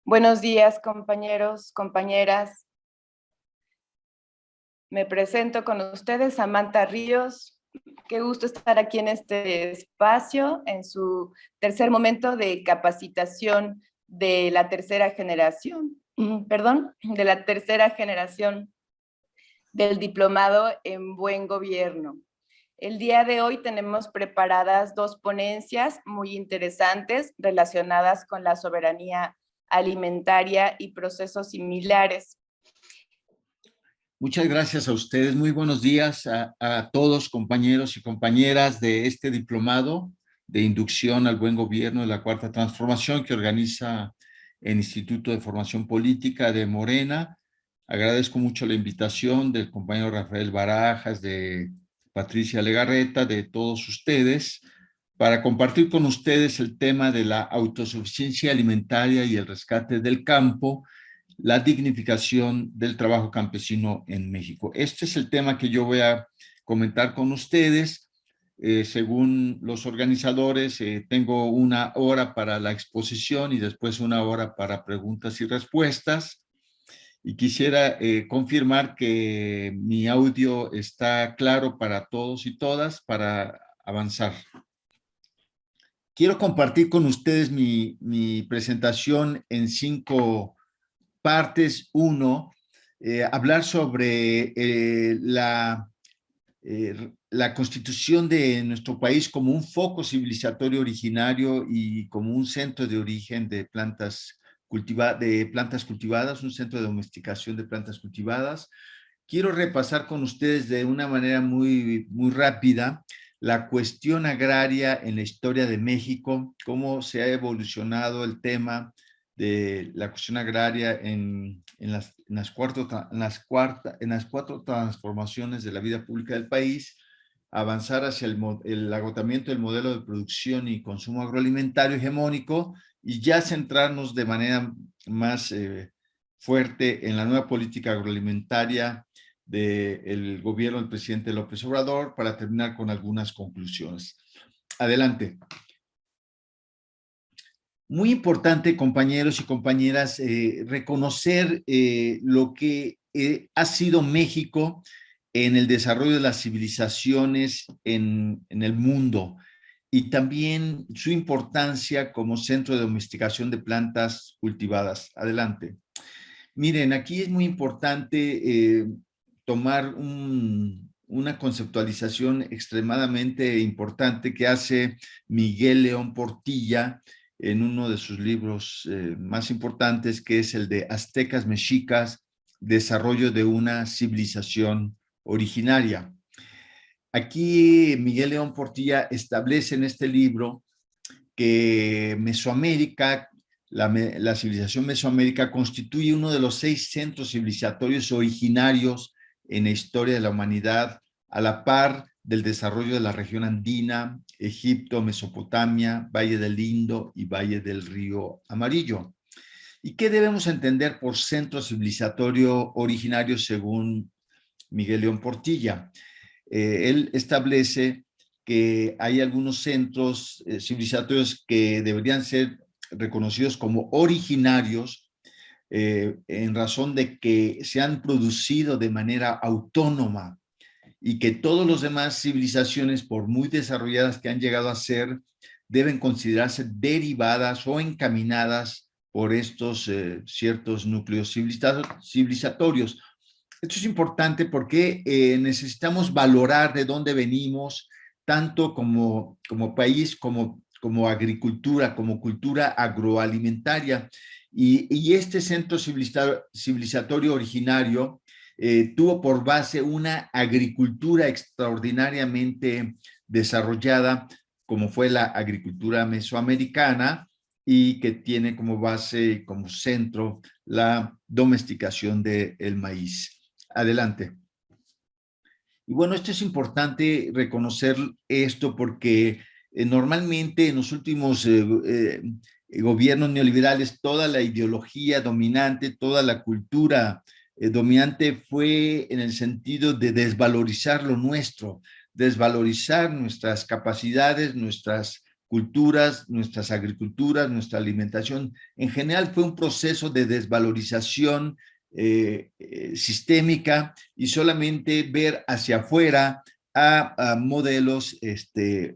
Buenos días, compañeros, compañeras. Me presento con ustedes, Samantha Ríos. Qué gusto estar aquí en este espacio, en su tercer momento de capacitación de la tercera generación, de la tercera generación del diplomado en buen gobierno. El día de hoy tenemos preparadas dos ponencias muy interesantes relacionadas con la soberanía alimentaria y procesos similares. Muchas gracias a ustedes. Muy buenos días a todos, compañeros y compañeras de este diplomado de inducción al buen gobierno de la Cuarta Transformación que organiza el Instituto de Formación Política de Morena. Agradezco mucho la invitación del compañero Rafael Barajas, de Patricia Legarreta, de todos ustedes, para compartir con ustedes el tema de la autosuficiencia alimentaria y el rescate del campo, la dignificación del trabajo campesino en México. Este es el tema que yo voy a comentar con ustedes. Según los organizadores, tengo 1 hora para la exposición y después 1 hora para preguntas y respuestas. Y quisiera confirmar que mi audio está claro para todos y todas para avanzar. Quiero compartir con ustedes mi presentación en 5 partes. 1, hablar sobre la constitución de nuestro país como un foco civilizatorio originario y como un centro de origen de plantas cultivadas, un centro de domesticación de plantas cultivadas. Quiero repasar con ustedes de una manera muy rápida la cuestión agraria en la historia de México, cómo se ha evolucionado el tema de la cuestión agraria en las 4 transformaciones de la vida pública del país, avanzar hacia el agotamiento del modelo de producción y consumo agroalimentario hegemónico y ya centrarnos de manera más fuerte en la nueva política agroalimentaria del gobierno del presidente López Obrador, para terminar con algunas conclusiones. Adelante. Muy importante, compañeros y compañeras, reconocer lo que ha sido México en el desarrollo de las civilizaciones en el mundo, y también su importancia como centro de domesticación de plantas cultivadas. Adelante. Miren, aquí es muy importante tomar una conceptualización extremadamente importante que hace Miguel León Portilla en uno de sus libros más importantes, que es el de Aztecas Mexicas, desarrollo de una civilización originaria. Aquí Miguel León Portilla establece en este libro que Mesoamérica, la civilización mesoamérica, constituye uno de los 6 centros civilizatorios originarios en la historia de la humanidad, a la par del desarrollo de la región andina, Egipto, Mesopotamia, Valle del Indo y Valle del Río Amarillo. ¿Y qué debemos entender por centro civilizatorio originario según Miguel León Portilla? Él establece que hay algunos centros civilizatorios que deberían ser reconocidos como originarios en razón de que se han producido de manera autónoma, y que todas las demás civilizaciones, por muy desarrolladas que han llegado a ser, deben considerarse derivadas o encaminadas por estos ciertos núcleos civilizatorios. Esto es importante porque necesitamos valorar de dónde venimos, tanto como país, como agricultura, como cultura agroalimentaria. Y este centro civilizatorio originario tuvo por base una agricultura extraordinariamente desarrollada, como fue la agricultura mesoamericana, y que tiene como base, como centro, la domesticación del maíz. Adelante. Y bueno, esto es importante reconocer esto porque normalmente en los últimos gobiernos neoliberales, toda la ideología dominante, toda la cultura dominante fue en el sentido de desvalorizar lo nuestro, desvalorizar nuestras capacidades, nuestras culturas, nuestras agriculturas, nuestra alimentación. En general fue un proceso de desvalorización sistémica y solamente ver hacia afuera a modelos,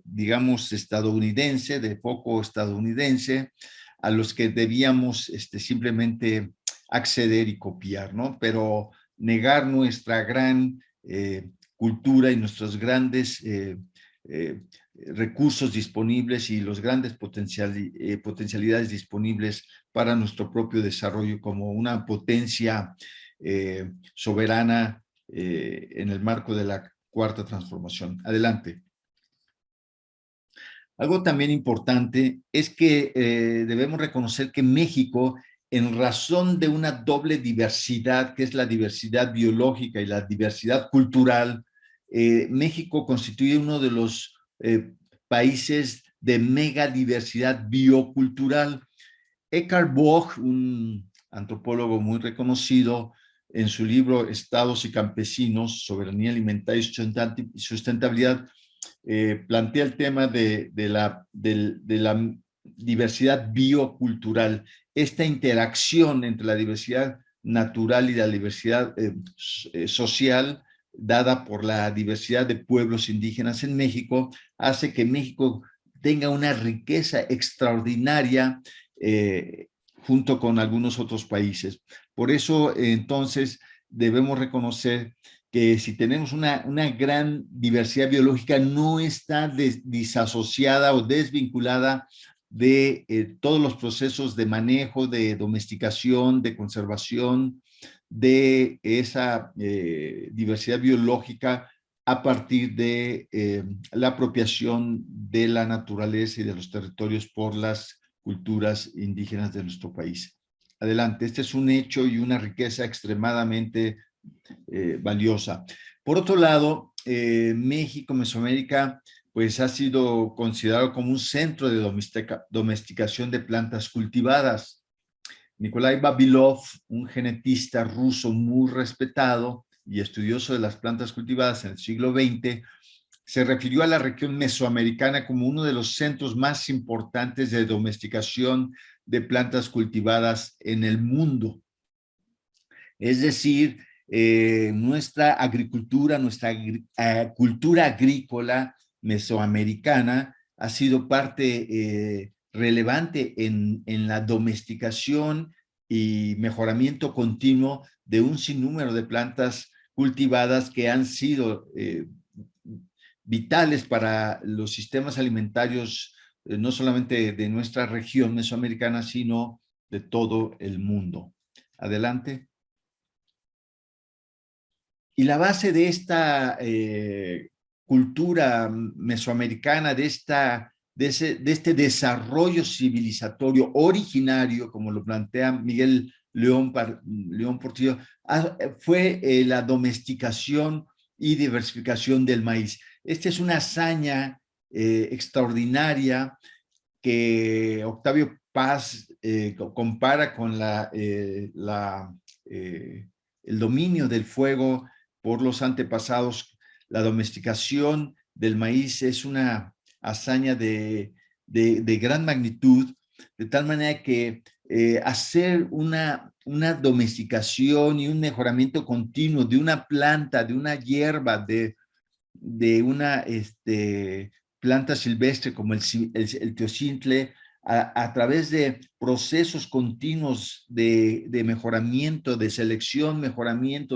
digamos, estadounidense, de foco estadounidense, a los que debíamos simplemente acceder y copiar, ¿no? Pero negar nuestra gran cultura y nuestros grandes recursos disponibles y los grandes potencialidades disponibles para nuestro propio desarrollo como una potencia soberana en el marco de la cuarta transformación. Adelante. Algo también importante es que debemos reconocer que México, en razón de una doble diversidad, que es la diversidad biológica y la diversidad cultural, México constituye uno de los países de mega diversidad biocultural. Eckhart Bosch, un antropólogo muy reconocido, en su libro Estados y Campesinos, Soberanía Alimentaria y Sustentabilidad, plantea el tema de la diversidad biocultural, esta interacción entre la diversidad natural y la diversidad social dada por la diversidad de pueblos indígenas en México, hace que México tenga una riqueza extraordinaria junto con algunos otros países. Por eso, entonces, debemos reconocer que si tenemos una gran diversidad biológica, no está disasociada o desvinculada de todos los procesos de manejo, de domesticación, de conservación, de esa diversidad biológica a partir de la apropiación de la naturaleza y de los territorios por las culturas indígenas de nuestro país. Adelante, este es un hecho y una riqueza extremadamente valiosa. Por otro lado, México, Mesoamérica, pues ha sido considerado como un centro de domesticación de plantas cultivadas. Nikolai Vavilov, un genetista ruso muy respetado y estudioso de las plantas cultivadas en el siglo XX, se refirió a la región mesoamericana como uno de los centros más importantes de domesticación de plantas cultivadas en el mundo. Es decir, nuestra agricultura, nuestra cultura agrícola mesoamericana ha sido parte relevante en la domesticación y mejoramiento continuo de un sinnúmero de plantas cultivadas que han sido vitales para los sistemas alimentarios, no solamente de nuestra región mesoamericana, sino de todo el mundo. Adelante. Y la base de esta cultura mesoamericana, de este desarrollo civilizatorio originario, como lo plantea Miguel León Portillo, fue la domesticación y diversificación del maíz. Esta es una hazaña extraordinaria que Octavio Paz compara con el dominio del fuego por los antepasados. La domesticación del maíz es una hazaña de gran magnitud, de tal manera que hacer una domesticación y un mejoramiento continuo de una planta, de una hierba, de una planta silvestre como el teocintle, a través de procesos continuos de mejoramiento, de selección, mejoramiento,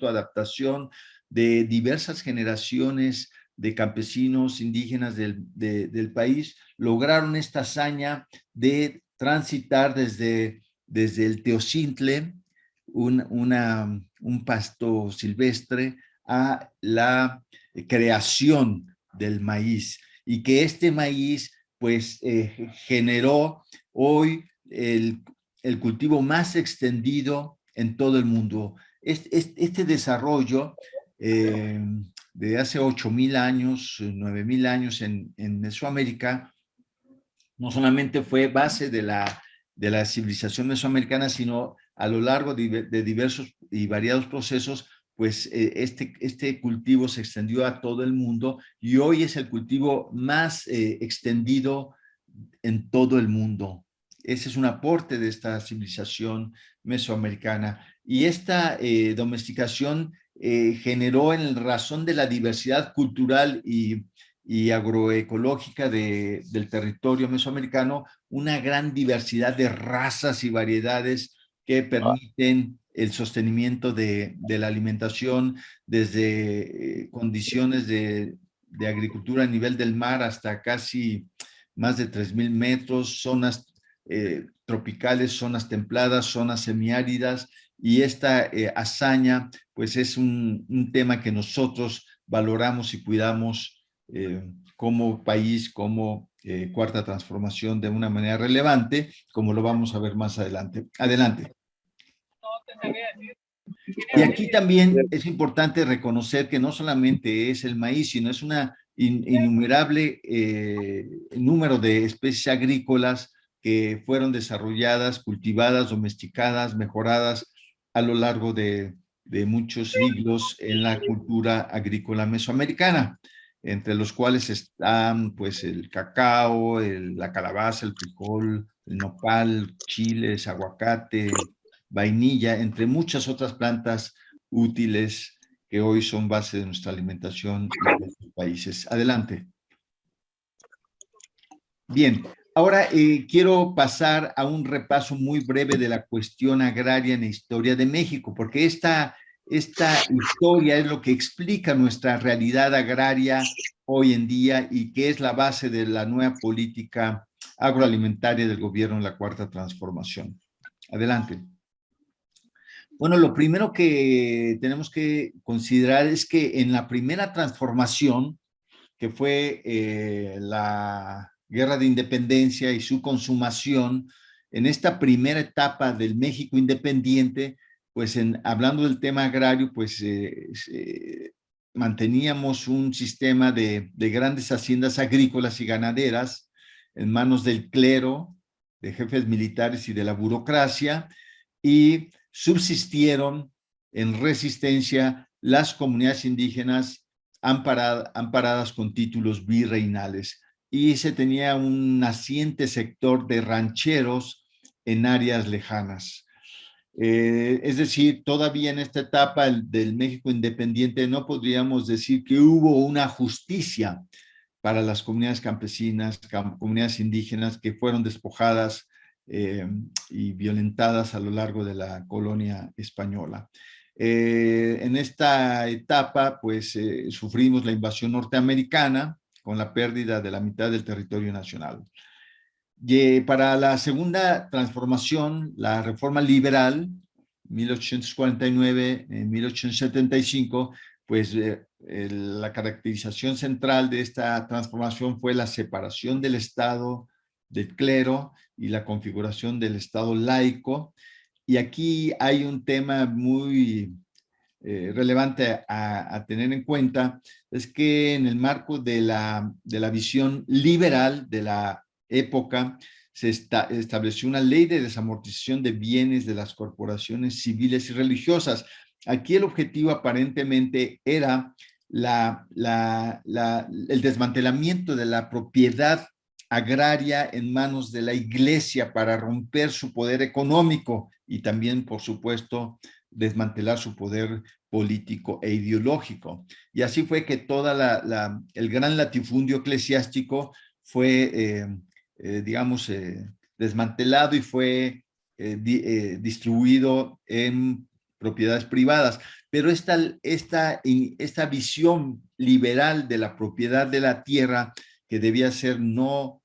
adaptación de diversas generaciones de campesinos indígenas del país, lograron esta hazaña de transitar desde el teocintle, un pasto silvestre, a la creación del maíz, y que este maíz pues generó hoy el cultivo más extendido en todo el mundo. Este desarrollo de hace 8,000 años, 9,000 años en Mesoamérica, no solamente fue base de la civilización mesoamericana, sino a lo largo de diversos y variados procesos, pues este cultivo se extendió a todo el mundo y hoy es el cultivo más extendido en todo el mundo. Ese es un aporte de esta civilización mesoamericana. Y esta domesticación generó en razón de la diversidad cultural y agroecológica del territorio mesoamericano una gran diversidad de razas y variedades que permiten el sostenimiento de la alimentación desde condiciones de agricultura a nivel del mar hasta casi más de 3,000 metros, zonas tropicales, zonas templadas, zonas semiáridas, y esta hazaña pues es un tema que nosotros valoramos y cuidamos como país, como Cuarta Transformación de una manera relevante, como lo vamos a ver más adelante. Adelante. Y aquí también es importante reconocer que no solamente es el maíz, sino es una innumerable número de especies agrícolas que fueron desarrolladas, cultivadas, domesticadas, mejoradas a lo largo de muchos siglos en la cultura agrícola mesoamericana, entre los cuales están pues el cacao, la calabaza, el frijol, el nopal, chiles, aguacate, vainilla, entre muchas otras plantas útiles que hoy son base de nuestra alimentación en nuestros países. Adelante. Bien, ahora quiero pasar a un repaso muy breve de la cuestión agraria en la historia de México, porque esta historia es lo que explica nuestra realidad agraria hoy en día y que es la base de la nueva política agroalimentaria del gobierno en la Cuarta Transformación. Adelante. Bueno, lo primero que tenemos que considerar es que en la primera transformación, que fue la Guerra de Independencia y su consumación, en esta primera etapa del México independiente, pues hablando del tema agrario, pues manteníamos un sistema de grandes haciendas agrícolas y ganaderas en manos del clero, de jefes militares y de la burocracia, y subsistieron en resistencia las comunidades indígenas amparadas con títulos virreinales, y se tenía un naciente sector de rancheros en áreas lejanas. Es decir, todavía en esta etapa del México independiente no podríamos decir que hubo una justicia para las comunidades campesinas, comunidades indígenas que fueron despojadas y violentadas a lo largo de la colonia española. En esta etapa, pues, sufrimos la invasión norteamericana con la pérdida de la mitad del territorio nacional. Y para la segunda transformación, la reforma liberal, 1849-1875, pues la caracterización central de esta transformación fue la separación del Estado del clero y la configuración del Estado laico. Y aquí hay un tema muy relevante a tener en cuenta, es que en el marco de la visión liberal de la época, se estableció una ley de desamortización de bienes de las corporaciones civiles y religiosas. Aquí el objetivo aparentemente era el desmantelamiento de la propiedad agraria en manos de la iglesia para romper su poder económico y también, por supuesto, desmantelar su poder político e ideológico. Y así fue que todo el gran latifundio eclesiástico fue, digamos, desmantelado y fue distribuido en propiedades privadas. Pero esta visión liberal de la propiedad de la tierra, que debía ser no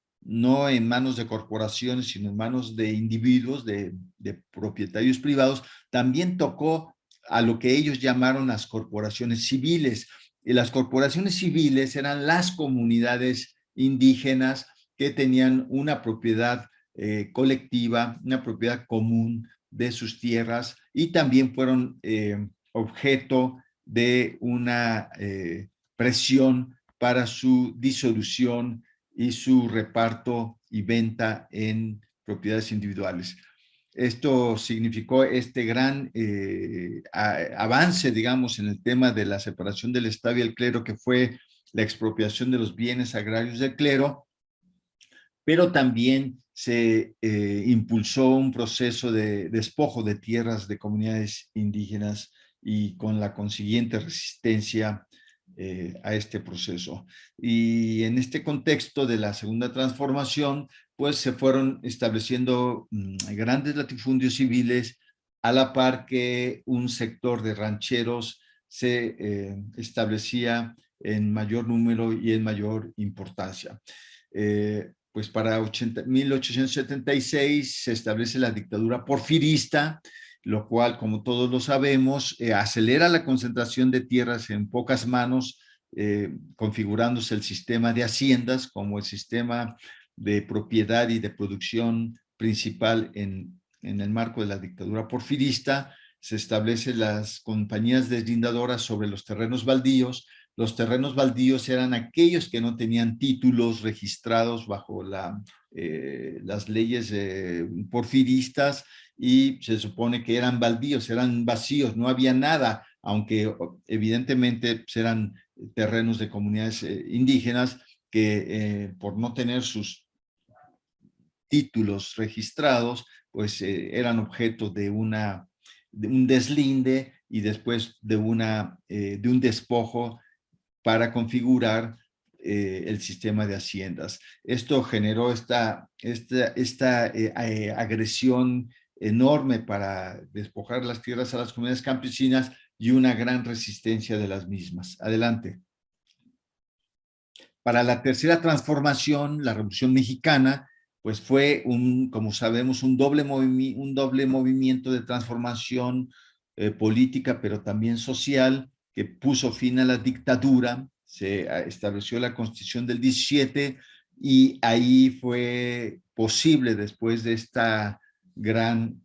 en manos de corporaciones, sino en manos de individuos, de propietarios privados, también tocó a lo que ellos llamaron las corporaciones civiles. Y las corporaciones civiles eran las comunidades indígenas que tenían una propiedad colectiva, una propiedad común de sus tierras, y también fueron objeto de una presión para su disolución y su reparto y venta en propiedades individuales. Esto significó este gran avance, digamos, en el tema de la separación del Estado y el clero, que fue la expropiación de los bienes agrarios del clero, pero también se impulsó un proceso de despojo de tierras de comunidades indígenas y con la consiguiente resistencia a este proceso. Y en este contexto de la segunda transformación, pues se fueron estableciendo grandes latifundios civiles a la par que un sector de rancheros se establecía en mayor número y en mayor importancia. Pues para 1876 se establece la dictadura porfirista, lo cual, como todos lo sabemos, acelera la concentración de tierras en pocas manos, configurándose el sistema de haciendas como el sistema de propiedad y de producción principal en el marco de la dictadura porfirista. Se establecen las compañías deslindadoras sobre los terrenos baldíos. Los terrenos baldíos eran aquellos que no tenían títulos registrados bajo las leyes porfiristas, y se supone que eran baldíos, eran vacíos, no había nada, aunque evidentemente eran terrenos de comunidades indígenas que por no tener sus títulos registrados, pues eran objeto de un deslinde y después de un despojo para configurar el sistema de haciendas. Esto generó esta agresión enorme para despojar las tierras a las comunidades campesinas y una gran resistencia de las mismas. Adelante. Para la tercera transformación, la Revolución Mexicana, pues fue, como sabemos, un doble movimiento de transformación política, pero también social, que puso fin a la dictadura. Se estableció la Constitución del 17 y ahí fue posible, después de esta gran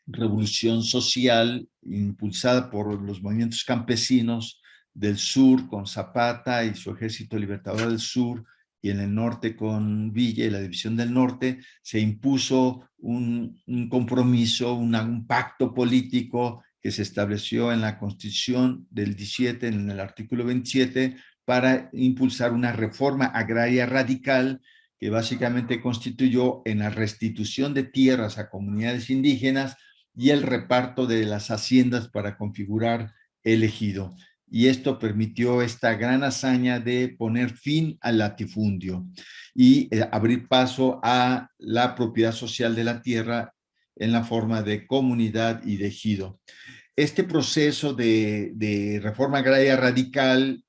revolución social impulsada por los movimientos campesinos del sur con Zapata y su Ejército Libertador del Sur, y en el norte con Villa y la División del Norte, se impuso un compromiso, un pacto político que se estableció en la Constitución del 17, en el artículo 27, para impulsar una reforma agraria radical que básicamente constituyó en la restitución de tierras a comunidades indígenas y el reparto de las haciendas para configurar el ejido. Y esto permitió esta gran hazaña de poner fin al latifundio y abrir paso a la propiedad social de la tierra en la forma de comunidad y de ejido. Este proceso de reforma agraria radical,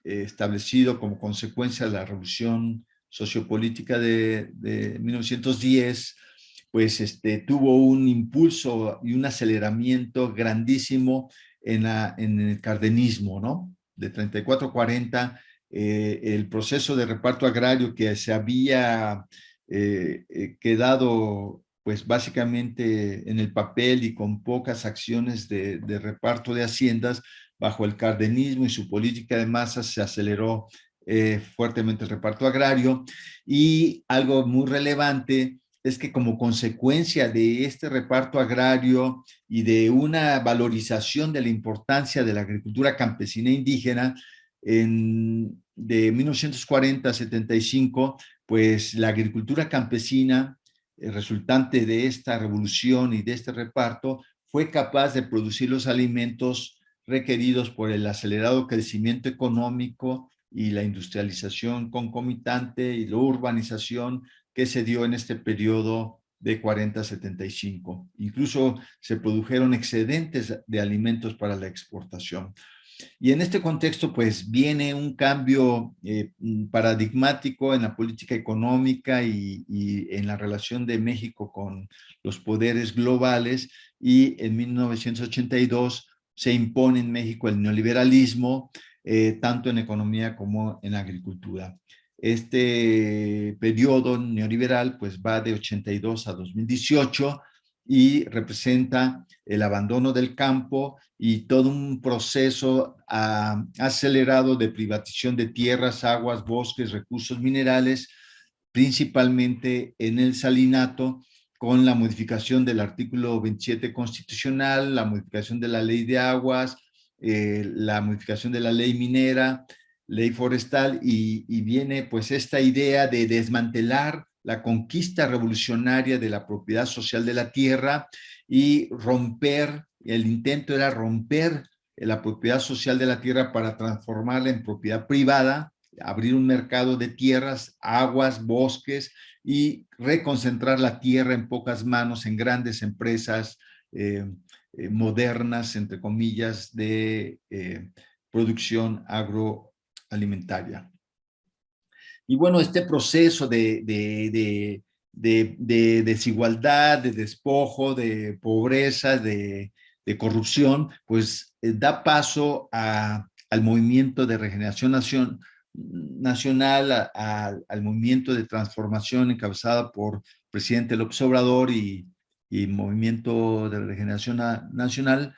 establecido como consecuencia de la revolución sociopolítica de 1910, pues tuvo un impulso y un aceleramiento grandísimo en el cardenismo, ¿no? De 34 a 40, el proceso de reparto agrario que se había quedado pues básicamente en el papel y con pocas acciones de reparto de haciendas, bajo el cardenismo y su política de masas se aceleró fuertemente el reparto agrario. Y algo muy relevante es que, como consecuencia de este reparto agrario y de una valorización de la importancia de la agricultura campesina indígena, de 1940 a 75, pues la agricultura campesina, resultante de esta revolución y de este reparto, fue capaz de producir los alimentos requeridos por el acelerado crecimiento económico y la industrialización concomitante y la urbanización que se dio en este periodo de 40 a 75. Incluso se produjeron excedentes de alimentos para la exportación. Y en este contexto, pues viene un cambio paradigmático en la política económica y en la relación de México con los poderes globales, y en 1982 se impone en México el neoliberalismo, tanto en economía como en agricultura. Este periodo neoliberal pues va de 82 a 2018 y representa el abandono del campo y todo un proceso acelerado de privatización de tierras, aguas, bosques, recursos minerales, principalmente en el salinato, con la modificación del artículo 27 constitucional, la modificación de la ley de aguas, la modificación de la ley minera, ley forestal, y viene pues esta idea de desmantelar la conquista revolucionaria de la propiedad social de la tierra y romper, el intento era romper la propiedad social de la tierra para transformarla en propiedad privada, abrir un mercado de tierras, aguas, bosques y reconcentrar la tierra en pocas manos, en grandes empresas modernas, entre comillas, de producción agroalimentaria. Y bueno, este proceso de desigualdad, de despojo, de pobreza, de corrupción, pues da paso al movimiento de regeneración nacional, al movimiento de transformación encabezado por presidente López Obrador y movimiento de regeneración nacional,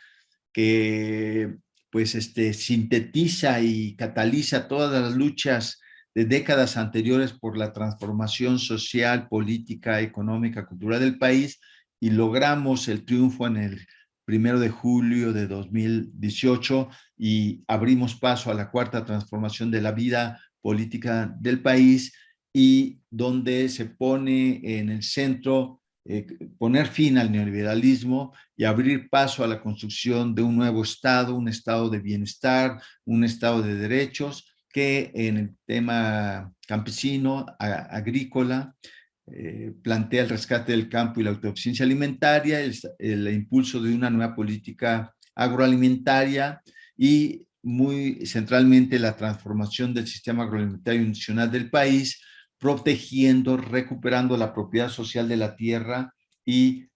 que pues sintetiza y cataliza todas las luchas de décadas anteriores por la transformación social, política, económica, cultural del país, y logramos el triunfo en el 1 de julio de 2018 y abrimos paso a la cuarta transformación de la vida política del país, y donde se pone en el centro poner fin al neoliberalismo y abrir paso a la construcción de un nuevo Estado, un Estado de bienestar, un Estado de derechos, que en el tema campesino, agrícola, plantea el rescate del campo y la autosuficiencia alimentaria, el impulso de una nueva política agroalimentaria y muy centralmente la transformación del sistema agroalimentario nacional del país, protegiendo, recuperando la propiedad social de la tierra y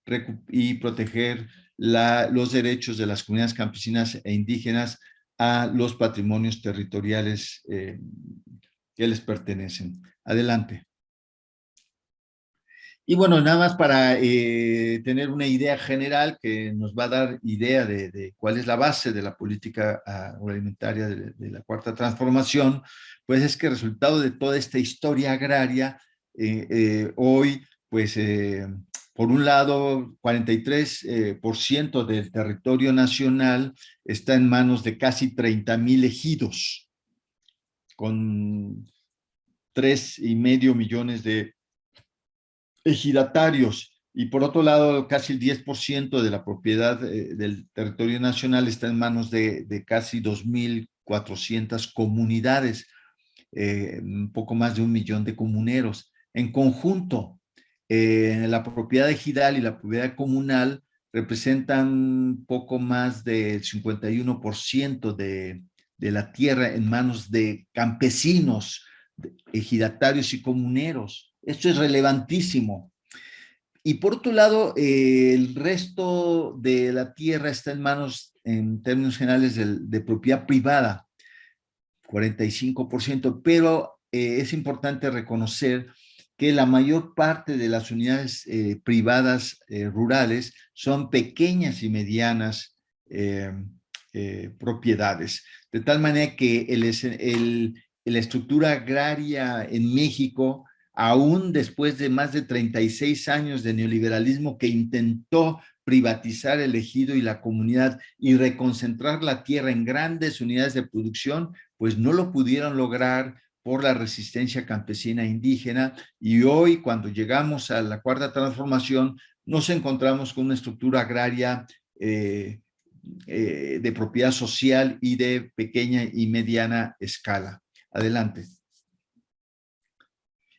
proteger los derechos de las comunidades campesinas e indígenas a los patrimonios territoriales que les pertenecen. Adelante. Y bueno, nada más para tener una idea general que nos va a dar idea de cuál es la base de la política agroalimentaria de la Cuarta Transformación, pues es que el resultado de toda esta historia agraria, hoy, pues, por un lado, 43% del territorio nacional está en manos de casi 30,000 ejidos, con 3,5 millones de ejidatarios, y por otro lado casi el 10% de la propiedad del territorio nacional está en manos de casi 2,400 comunidades, un poco más de 1 millón de comuneros. En conjunto, la propiedad ejidal y la propiedad comunal representan poco más del 51% de la tierra en manos de campesinos, ejidatarios y comuneros. Esto es relevantísimo. Y por otro lado, el resto de la tierra está en manos, en términos generales, de propiedad privada, 45%, pero es importante reconocer que la mayor parte de las unidades privadas rurales son pequeñas y medianas propiedades, de tal manera que la estructura agraria en México, aún después de más de 36 años de neoliberalismo que intentó privatizar el ejido y la comunidad y reconcentrar la tierra en grandes unidades de producción, pues no lo pudieron lograr por la resistencia campesina e indígena, y hoy, cuando llegamos a la Cuarta Transformación, nos encontramos con una estructura agraria de propiedad social y de pequeña y mediana escala. Adelante.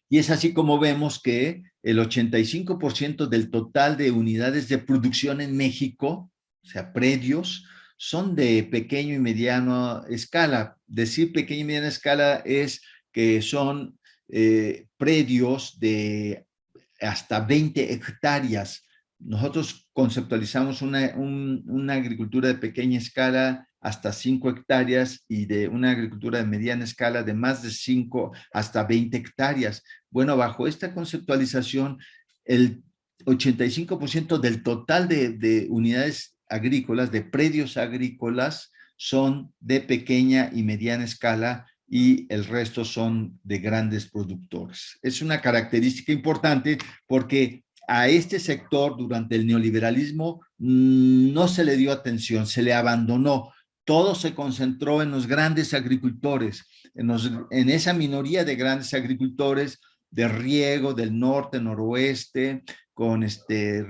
Y es así como vemos que el 85% del total de unidades de producción en México, o sea, predios, son de pequeño y mediano escala. Decir pequeña y mediana escala es que son predios de hasta 20 hectáreas. Nosotros conceptualizamos una agricultura de pequeña escala hasta 5 hectáreas y de una agricultura de mediana escala de más de 5 hasta 20 hectáreas. Bueno, bajo esta conceptualización, el 85% del total de unidades agrícolas, de predios agrícolas, son de pequeña y mediana escala, y el resto son de grandes productores. Es una característica importante porque a este sector durante el neoliberalismo no se le dio atención, se le abandonó. Todo se concentró en los grandes agricultores, en esa minoría de grandes agricultores de riego del norte, noroeste, con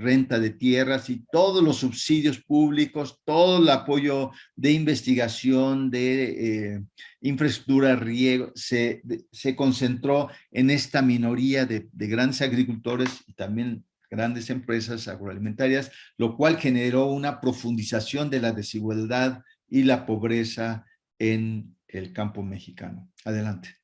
renta de tierras y todos los subsidios públicos, todo el apoyo de investigación, de infraestructura, riego, se concentró en esta minoría de grandes agricultores y también grandes empresas agroalimentarias, lo cual generó una profundización de la desigualdad y la pobreza en el campo mexicano. Adelante.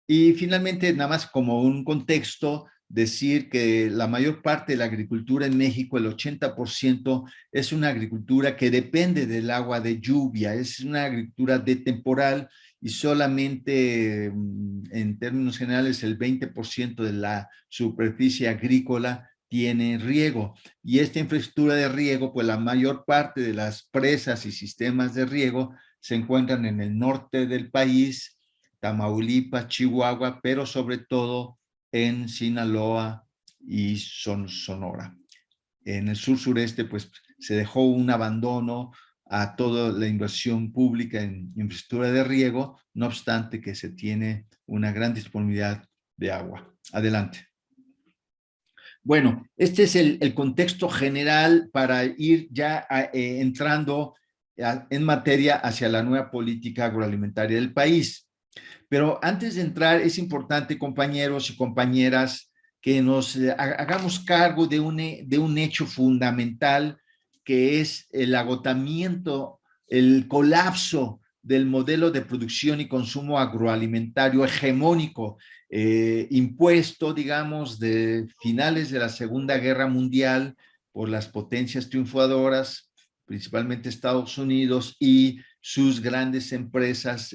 Y finalmente, nada más como un contexto, decir que la mayor parte de la agricultura en México, el 80%, es una agricultura que depende del agua de lluvia, es una agricultura de temporal y solamente en términos generales el 20% de la superficie agrícola tiene riego. Y esta infraestructura de riego, pues la mayor parte de las presas y sistemas de riego se encuentran en el norte del país, Tamaulipas, Chihuahua, pero sobre todo en Sinaloa y Sonora. En el sur-sureste, pues se dejó un abandono a toda la inversión pública en infraestructura de riego, no obstante que se tiene una gran disponibilidad de agua. Adelante. Bueno, este es el contexto general para ir ya entrando en materia hacia la nueva política agroalimentaria del país. Pero antes de entrar, es importante, compañeros y compañeras, que nos hagamos cargo de un hecho fundamental, que es el agotamiento, el colapso del modelo de producción y consumo agroalimentario hegemónico, impuesto, digamos, de finales de la Segunda Guerra Mundial por las potencias triunfadoras, principalmente Estados Unidos y sus grandes empresas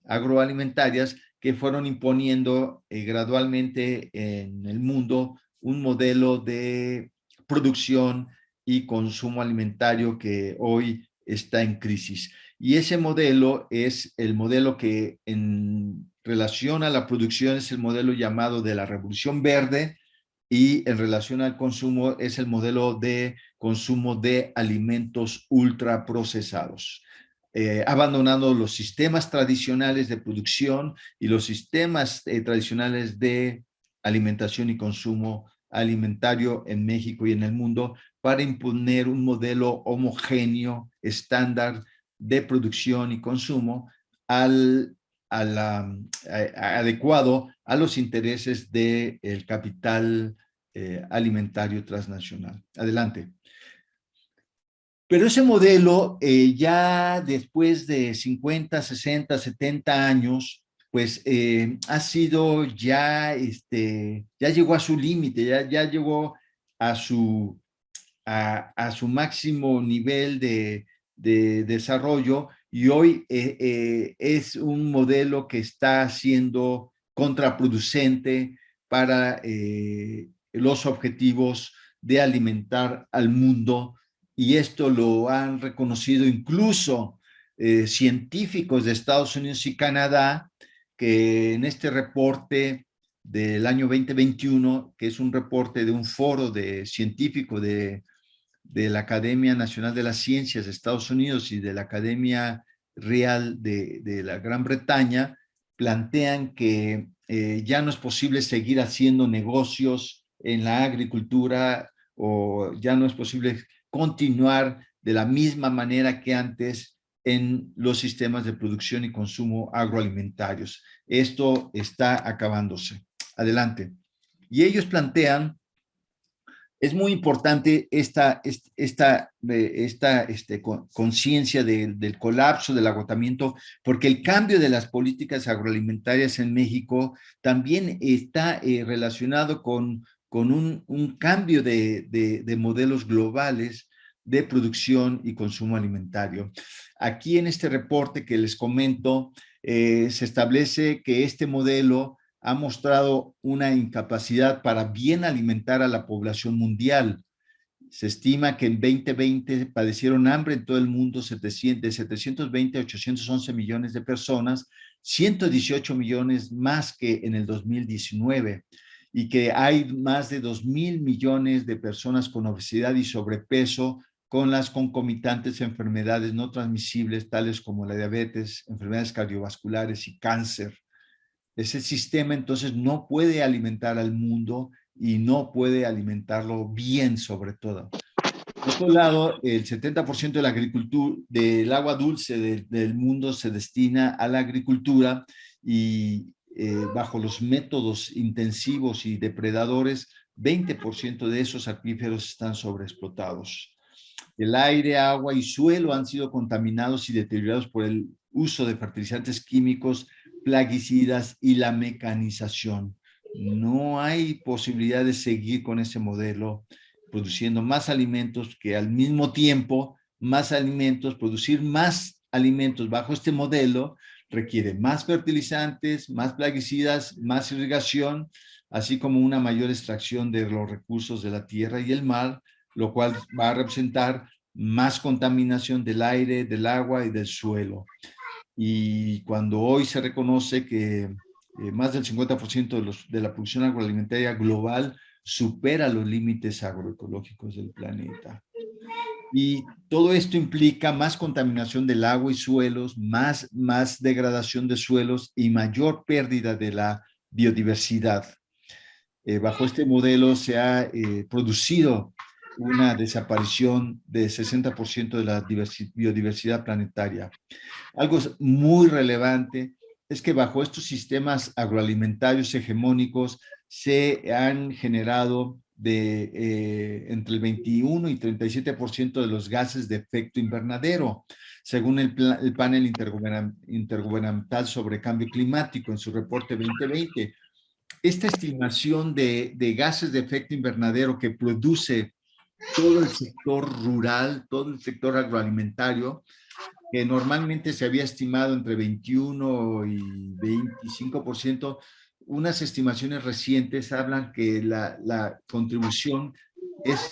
agroalimentarias, que fueron imponiendo gradualmente en el mundo un modelo de producción y consumo alimentario que hoy está en crisis. Y ese modelo es el modelo que en relación a la producción es el modelo llamado de la Revolución Verde, y en relación al consumo es el modelo de consumo de alimentos ultraprocesados. Abandonando los sistemas tradicionales de producción y los sistemas tradicionales de alimentación y consumo alimentario en México y en el mundo, para imponer un modelo homogéneo, estándar de producción y consumo adecuado a los intereses del capital alimentario transnacional. Adelante. Pero ese modelo, ya después de 50, 60, 70 años, pues ha sido ya, ya llegó a su límite, ya llegó a su, a su máximo nivel de desarrollo, y hoy es un modelo que está siendo contraproducente para los objetivos de alimentar al mundo, y esto lo han reconocido incluso científicos de Estados Unidos y Canadá, que en este reporte del año 2021, que es un reporte de un foro de científico de la Academia Nacional de las Ciencias de Estados Unidos y de la Academia Real de la Gran Bretaña, plantean que ya no es posible seguir haciendo negocios en la agricultura, o ya no es posible continuar de la misma manera que antes en los sistemas de producción y consumo agroalimentarios. Esto está acabándose. Adelante. Y ellos plantean, es muy importante esta conciencia del colapso, del agotamiento, porque el cambio de las políticas agroalimentarias en México también está relacionado con un cambio de modelos globales de producción y consumo alimentario. Aquí en este reporte que les comento, se establece que este modelo ha mostrado una incapacidad para bien alimentar a la población mundial. Se estima que en 2020 padecieron hambre en todo el mundo de 720 a 811 millones de personas, 118 millones más que en el 2019. y que hay más de 2.000 millones de personas con obesidad y sobrepeso, con las concomitantes enfermedades no transmisibles, tales como la diabetes, enfermedades cardiovasculares y cáncer. Ese sistema entonces no puede alimentar al mundo y no puede alimentarlo bien, sobre todo. Por otro lado, el 70% de la agricultura, del agua dulce del mundo se destina a la agricultura y bajo los métodos intensivos y depredadores, 20% de esos acuíferos están sobreexplotados. El aire, agua y suelo han sido contaminados y deteriorados por el uso de fertilizantes químicos, plaguicidas y la mecanización. No hay posibilidad de seguir con ese modelo, produciendo más alimentos que al mismo tiempo, más alimentos, producir más alimentos bajo este modelo requiere más fertilizantes, más plaguicidas, más irrigación, así como una mayor extracción de los recursos de la tierra y el mar, lo cual va a representar más contaminación del aire, del agua y del suelo. Y cuando hoy se reconoce que más del 50% de la producción agroalimentaria global supera los límites agroecológicos del planeta. Y todo esto implica más contaminación del agua y suelos, más degradación de suelos y mayor pérdida de la biodiversidad. Bajo este modelo se ha producido una desaparición de 60% de la biodiversidad planetaria. Algo muy relevante es que bajo estos sistemas agroalimentarios hegemónicos se han generado entre el 21 y 37% de los gases de efecto invernadero, según el panel intergubernamental sobre cambio climático en su reporte 2020. Esta estimación de gases de efecto invernadero que produce todo el sector rural, todo el sector agroalimentario, que normalmente se había estimado entre 21 y 25%, unas estimaciones recientes hablan que la contribución es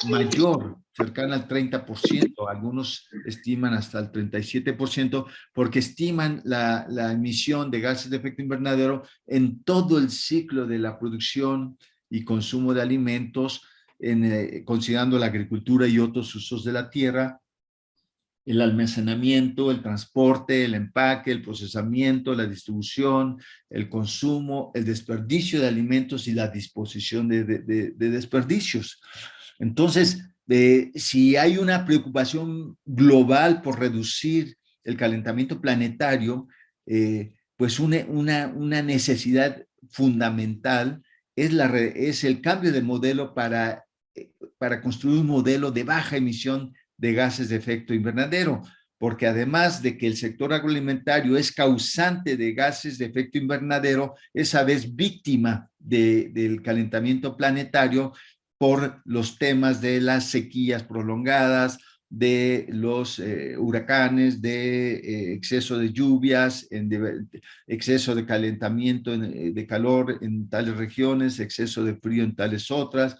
mayor, cercana al 30%, algunos estiman hasta el 37%, porque estiman la emisión de gases de efecto invernadero en todo el ciclo de la producción y consumo de alimentos, considerando la agricultura y otros usos de la tierra, el almacenamiento, el transporte, el empaque, el procesamiento, la distribución, el consumo, el desperdicio de alimentos y la disposición de desperdicios. Entonces, si hay una preocupación global por reducir el calentamiento planetario, pues una necesidad fundamental es el cambio de modelo para construir un modelo de baja emisión de gases de efecto invernadero, porque además de que el sector agroalimentario es causante de gases de efecto invernadero, es a vez víctima del calentamiento planetario por los temas de las sequías prolongadas, de los huracanes, de exceso de lluvias, exceso de calentamiento, de calor en tales regiones, exceso de frío en tales otras.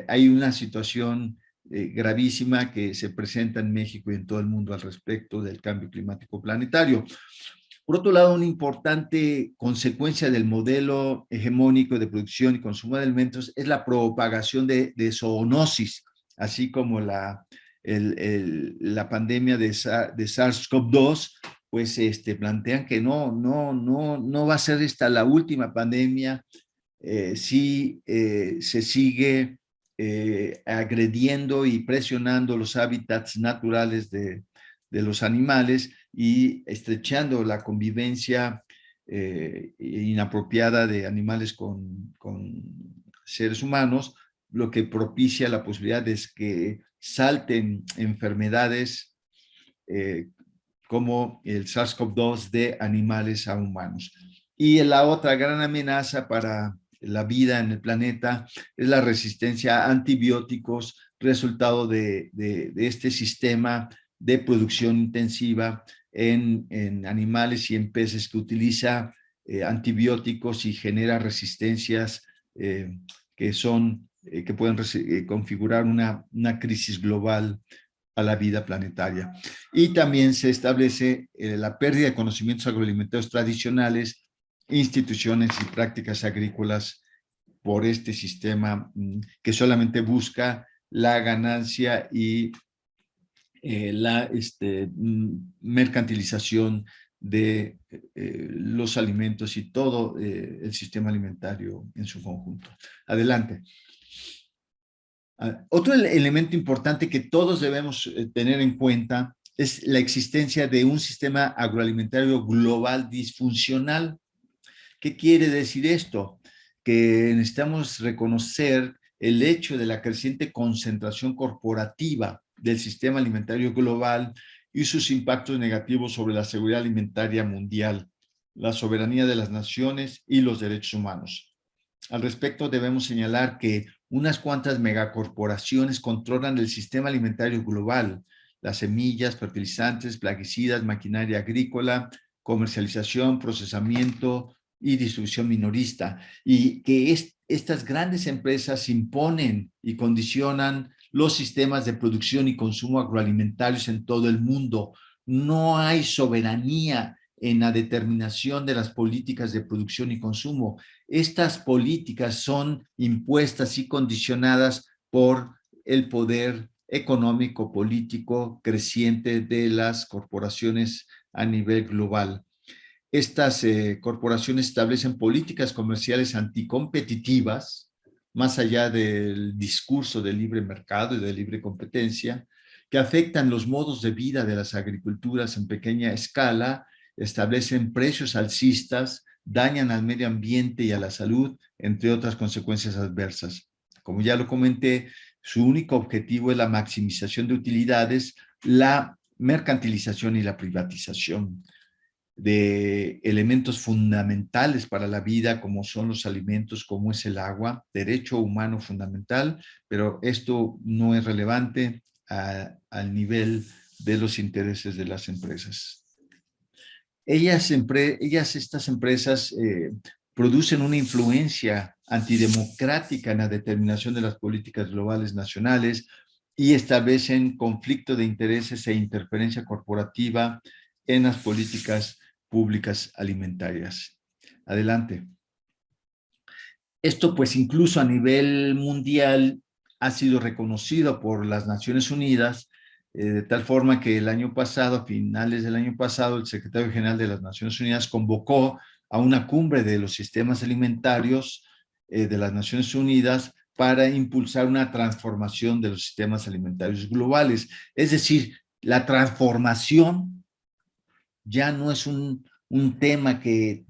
Hay una situación gravísima que se presenta en México y en todo el mundo al respecto del cambio climático planetario. Por otro lado, una importante consecuencia del modelo hegemónico de producción y consumo de alimentos es la propagación de zoonosis, así como la pandemia de SARS-CoV-2, pues plantean que no va a ser esta la última pandemia si se sigue agrediendo y presionando los hábitats naturales de los animales y estrechando la convivencia inapropiada de animales con seres humanos, lo que propicia la posibilidad de que salten enfermedades como el SARS-CoV-2 de animales a humanos. Y la otra gran amenaza para la vida en el planeta es la resistencia a antibióticos, resultado de este sistema de producción intensiva en animales y en peces que utiliza antibióticos y genera resistencias que pueden configurar una crisis global a la vida planetaria. Y también se establece la pérdida de conocimientos agroalimentarios tradicionales, instituciones y prácticas agrícolas por este sistema que solamente busca la ganancia y la mercantilización de los alimentos y todo el sistema alimentario en su conjunto. Adelante. Otro elemento importante que todos debemos tener en cuenta es la existencia de un sistema agroalimentario global disfuncional. ¿Qué quiere decir esto? Que necesitamos reconocer el hecho de la creciente concentración corporativa del sistema alimentario global y sus impactos negativos sobre la seguridad alimentaria mundial, la soberanía de las naciones y los derechos humanos. Al respecto, debemos señalar que unas cuantas megacorporaciones controlan el sistema alimentario global, las semillas, fertilizantes, plaguicidas, maquinaria agrícola, comercialización, procesamiento y distribución minorista, y que estas grandes empresas imponen y condicionan los sistemas de producción y consumo agroalimentarios en todo el mundo. No hay soberanía en la determinación de las políticas de producción y consumo. Estas políticas son impuestas y condicionadas por el poder económico, político creciente de las corporaciones a nivel global. Estas corporaciones establecen políticas comerciales anticompetitivas, más allá del discurso de libre mercado y de libre competencia, que afectan los modos de vida de las agriculturas en pequeña escala, establecen precios alcistas, dañan al medio ambiente y a la salud, entre otras consecuencias adversas. Como ya lo comenté, su único objetivo es la maximización de utilidades, la mercantilización y la privatización de elementos fundamentales para la vida, como son los alimentos, como es el agua, derecho humano fundamental, pero esto no es relevante al nivel de los intereses de las empresas. Estas empresas producen una influencia antidemocrática en la determinación de las políticas globales nacionales y establecen conflicto de intereses e interferencia corporativa en las políticas públicas alimentarias. Adelante. Esto pues incluso a nivel mundial ha sido reconocido por las Naciones Unidas, de tal forma que el año pasado, a finales del año pasado, el secretario general de las Naciones Unidas convocó a una cumbre de los sistemas alimentarios de las Naciones Unidas para impulsar una transformación de los sistemas alimentarios globales. Es decir, la transformación ya no es un tema que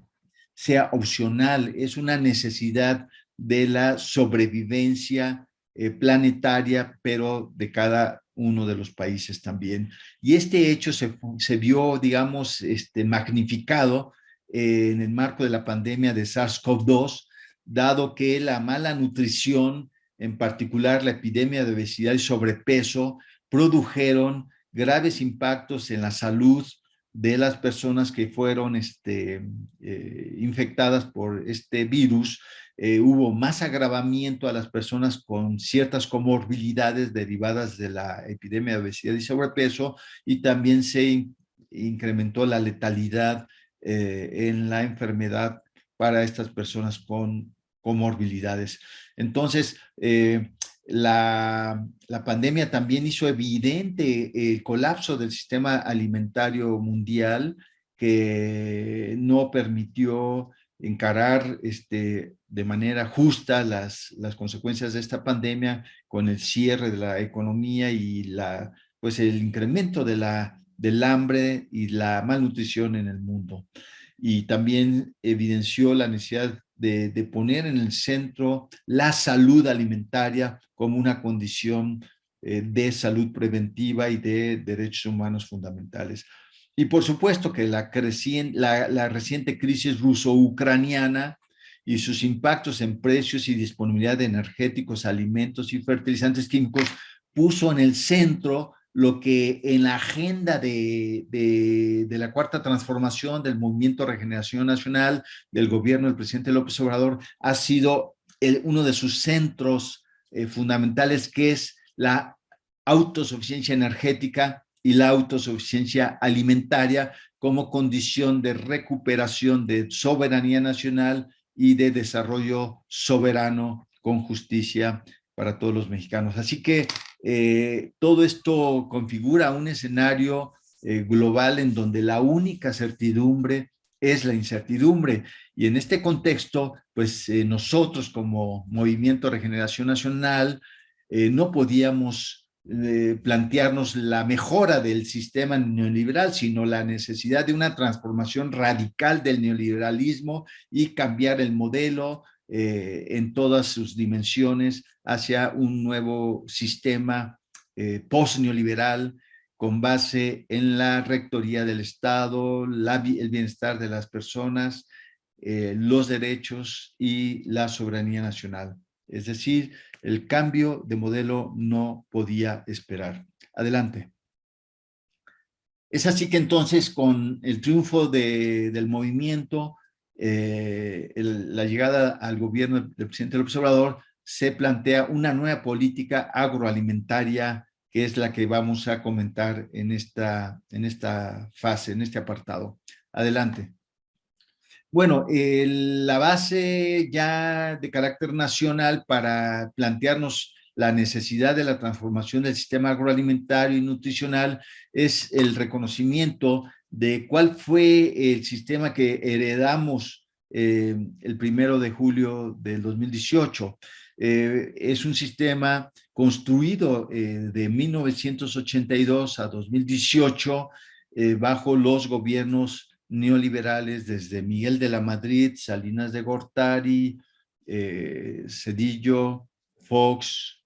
sea opcional, es una necesidad de la sobrevivencia planetaria, pero de cada uno de los países también. Y este hecho se vio, digamos, magnificado en el marco de la pandemia de SARS-CoV-2, dado que la mala nutrición, en particular la epidemia de obesidad y sobrepeso, produjeron graves impactos en la salud de las personas que fueron infectadas por este virus. Hubo más agravamiento a las personas con ciertas comorbilidades derivadas de la epidemia de obesidad y sobrepeso, y también se incrementó la letalidad en la enfermedad para estas personas con comorbilidades. Entonces, la pandemia también hizo evidente el colapso del sistema alimentario mundial, que no permitió encarar de manera justa las consecuencias de esta pandemia, con el cierre de la economía y pues el incremento del hambre y la malnutrición en el mundo. Y también evidenció la necesidad de poner en el centro la salud alimentaria como una condición de salud preventiva y de derechos humanos fundamentales. Y por supuesto que la reciente crisis ruso-ucraniana y sus impactos en precios y disponibilidad de energéticos, alimentos y fertilizantes químicos puso en el centro lo que en la agenda de la Cuarta Transformación del Movimiento Regeneración Nacional del gobierno del presidente López Obrador ha sido uno de sus centros fundamentales, que es la autosuficiencia energética y la autosuficiencia alimentaria como condición de recuperación de soberanía nacional y de desarrollo soberano con justicia para todos los mexicanos. Así que todo esto configura un escenario global en donde la única certidumbre es la incertidumbre. Y en este contexto, pues nosotros como Movimiento Regeneración Nacional no podíamos plantearnos la mejora del sistema neoliberal, sino la necesidad de una transformación radical del neoliberalismo y cambiar el modelo en todas sus dimensiones hacia un nuevo sistema post-neoliberal con base en la rectoría del Estado, el bienestar de las personas, los derechos y la soberanía nacional. Es decir, el cambio de modelo no podía esperar. Adelante. Es así que entonces, con el triunfo del movimiento, la llegada al gobierno del presidente López Obrador, se plantea una nueva política agroalimentaria, que es la que vamos a comentar en esta fase, en este apartado. Adelante. Bueno, la base ya de carácter nacional para plantearnos la necesidad de la transformación del sistema agroalimentario y nutricional es el reconocimiento de cuál fue el sistema que heredamos el 1 de julio del 2018. Es un sistema construido de 1982 a 2018 bajo los gobiernos neoliberales desde Miguel de la Madrid, Salinas de Gortari, Zedillo, Fox,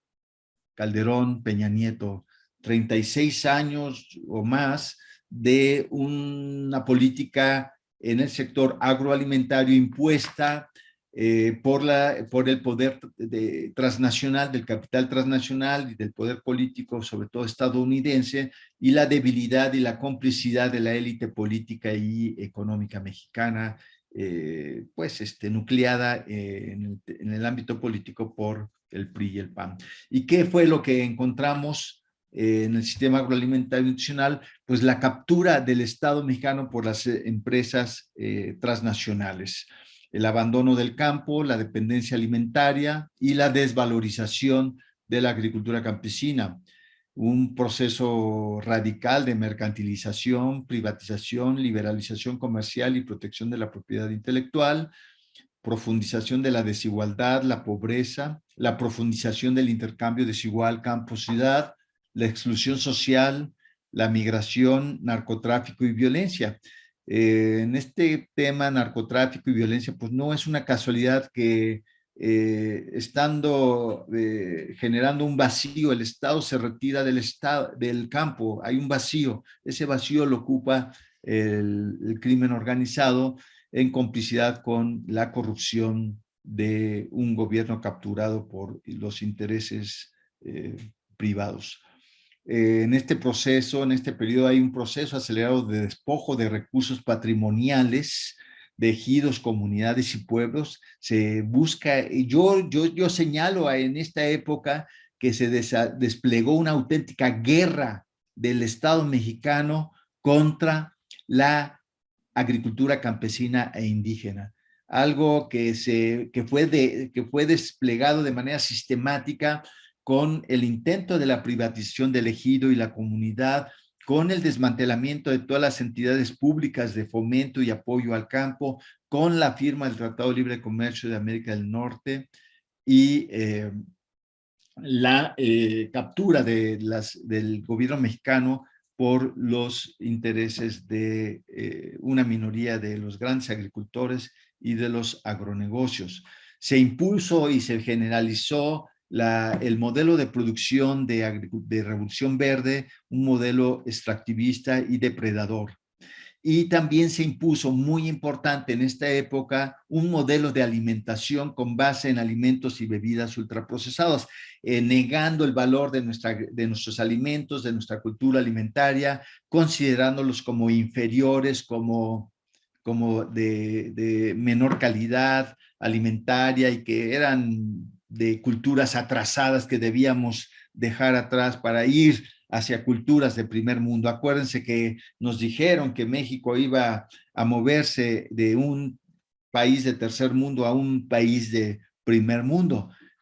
Calderón, Peña Nieto, 36 años o más de una política en el sector agroalimentario impuesta por el poder transnacional, del capital transnacional y del poder político, sobre todo estadounidense, y la debilidad y la complicidad de la élite política y económica mexicana, nucleada en el ámbito político por el PRI y el PAN. ¿Y qué fue lo que encontramos en el sistema agroalimentario nutricional? Pues la captura del Estado mexicano por las empresas transnacionales, el abandono del campo, la dependencia alimentaria y la desvalorización de la agricultura campesina. Un proceso radical de mercantilización, privatización, liberalización comercial y protección de la propiedad intelectual, profundización de la desigualdad, la pobreza, la profundización del intercambio desigual campo-ciudad, la exclusión social, la migración, narcotráfico y violencia. En este tema, narcotráfico y violencia, pues no es una casualidad que generando un vacío, el Estado se retira del campo, hay un vacío, ese vacío lo ocupa el crimen organizado en complicidad con la corrupción de un gobierno capturado por los intereses privados. En este proceso, en este periodo, hay un proceso acelerado de despojo de recursos patrimoniales de ejidos, comunidades y pueblos. Se busca, yo señalo en esta época que se desplegó una auténtica guerra del Estado mexicano contra la agricultura campesina e indígena, algo que fue desplegado de manera sistemática con el intento de la privatización del ejido y la comunidad, con el desmantelamiento de todas las entidades públicas de fomento y apoyo al campo, con la firma del Tratado de Libre Comercio de América del Norte y la captura del gobierno mexicano por los intereses de una minoría de los grandes agricultores y de los agronegocios. Se impuso y se generalizó el modelo de producción de Revolución Verde, un modelo extractivista y depredador. Y también se impuso, muy importante en esta época, un modelo de alimentación con base en alimentos y bebidas ultraprocesados, negando el valor de nuestros alimentos, de nuestra cultura alimentaria, considerándolos como inferiores, como de menor calidad alimentaria y que eran de culturas atrasadas que debíamos dejar atrás para ir hacia culturas de primer mundo. Acuérdense que nos dijeron que México iba a moverse de un país de tercer mundo a un país de primer mundo,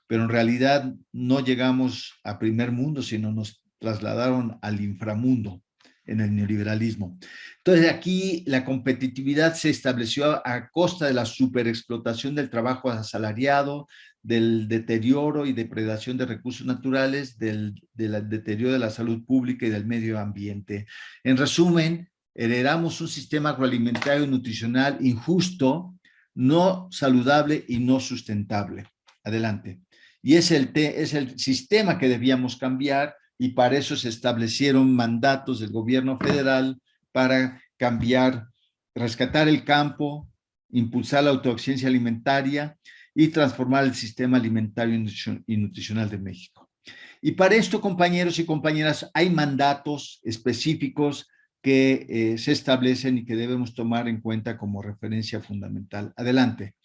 pero en realidad no llegamos a primer mundo, sino nos trasladaron al inframundo en el neoliberalismo. Entonces aquí la competitividad se estableció a costa de la superexplotación del trabajo asalariado, del deterioro y depredación de recursos naturales, del deterioro de la salud pública y del medio ambiente. En resumen, heredamos un sistema agroalimentario y nutricional injusto, no saludable y no sustentable. Adelante. Y es el sistema que debíamos cambiar, y para eso se establecieron mandatos del gobierno federal para cambiar, rescatar el campo, impulsar la autosuficiencia alimentaria y transformar el sistema alimentario y nutricional de México. Y para esto, compañeros y compañeras, hay mandatos específicos que se establecen y que debemos tomar en cuenta como referencia fundamental. Adelante.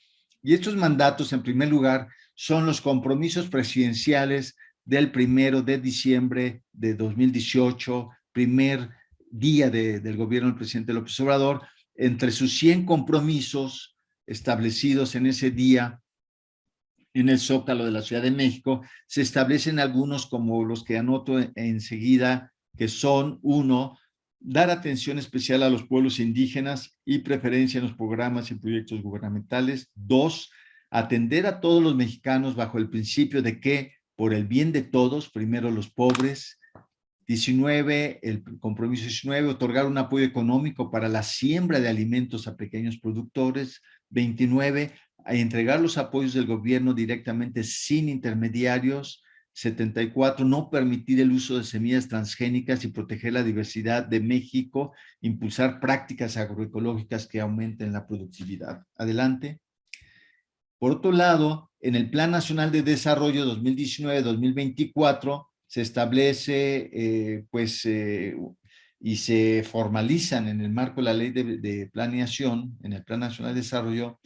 Y estos mandatos, en primer lugar, son los compromisos presidenciales del 1 de diciembre de 2018, primer día del gobierno del presidente López Obrador. Entre sus 100 compromisos establecidos en ese día en el Zócalo de la Ciudad de México, se establecen algunos como los que anoto enseguida, que son: 1, dar atención especial a los pueblos indígenas y preferencia en los programas y proyectos gubernamentales. 2, atender a todos los mexicanos bajo el principio de que, por el bien de todos, primero los pobres. 19, el compromiso 19, otorgar un apoyo económico para la siembra de alimentos a pequeños productores. 29, a entregar los apoyos del gobierno directamente sin intermediarios. 74, no permitir el uso de semillas transgénicas y proteger la diversidad de México, impulsar prácticas agroecológicas que aumenten la productividad. Adelante. Por otro lado, en el Plan Nacional de Desarrollo 2019-2024 se establece, y se formalizan en el marco de la Ley de Planeación, en el Plan Nacional de Desarrollo,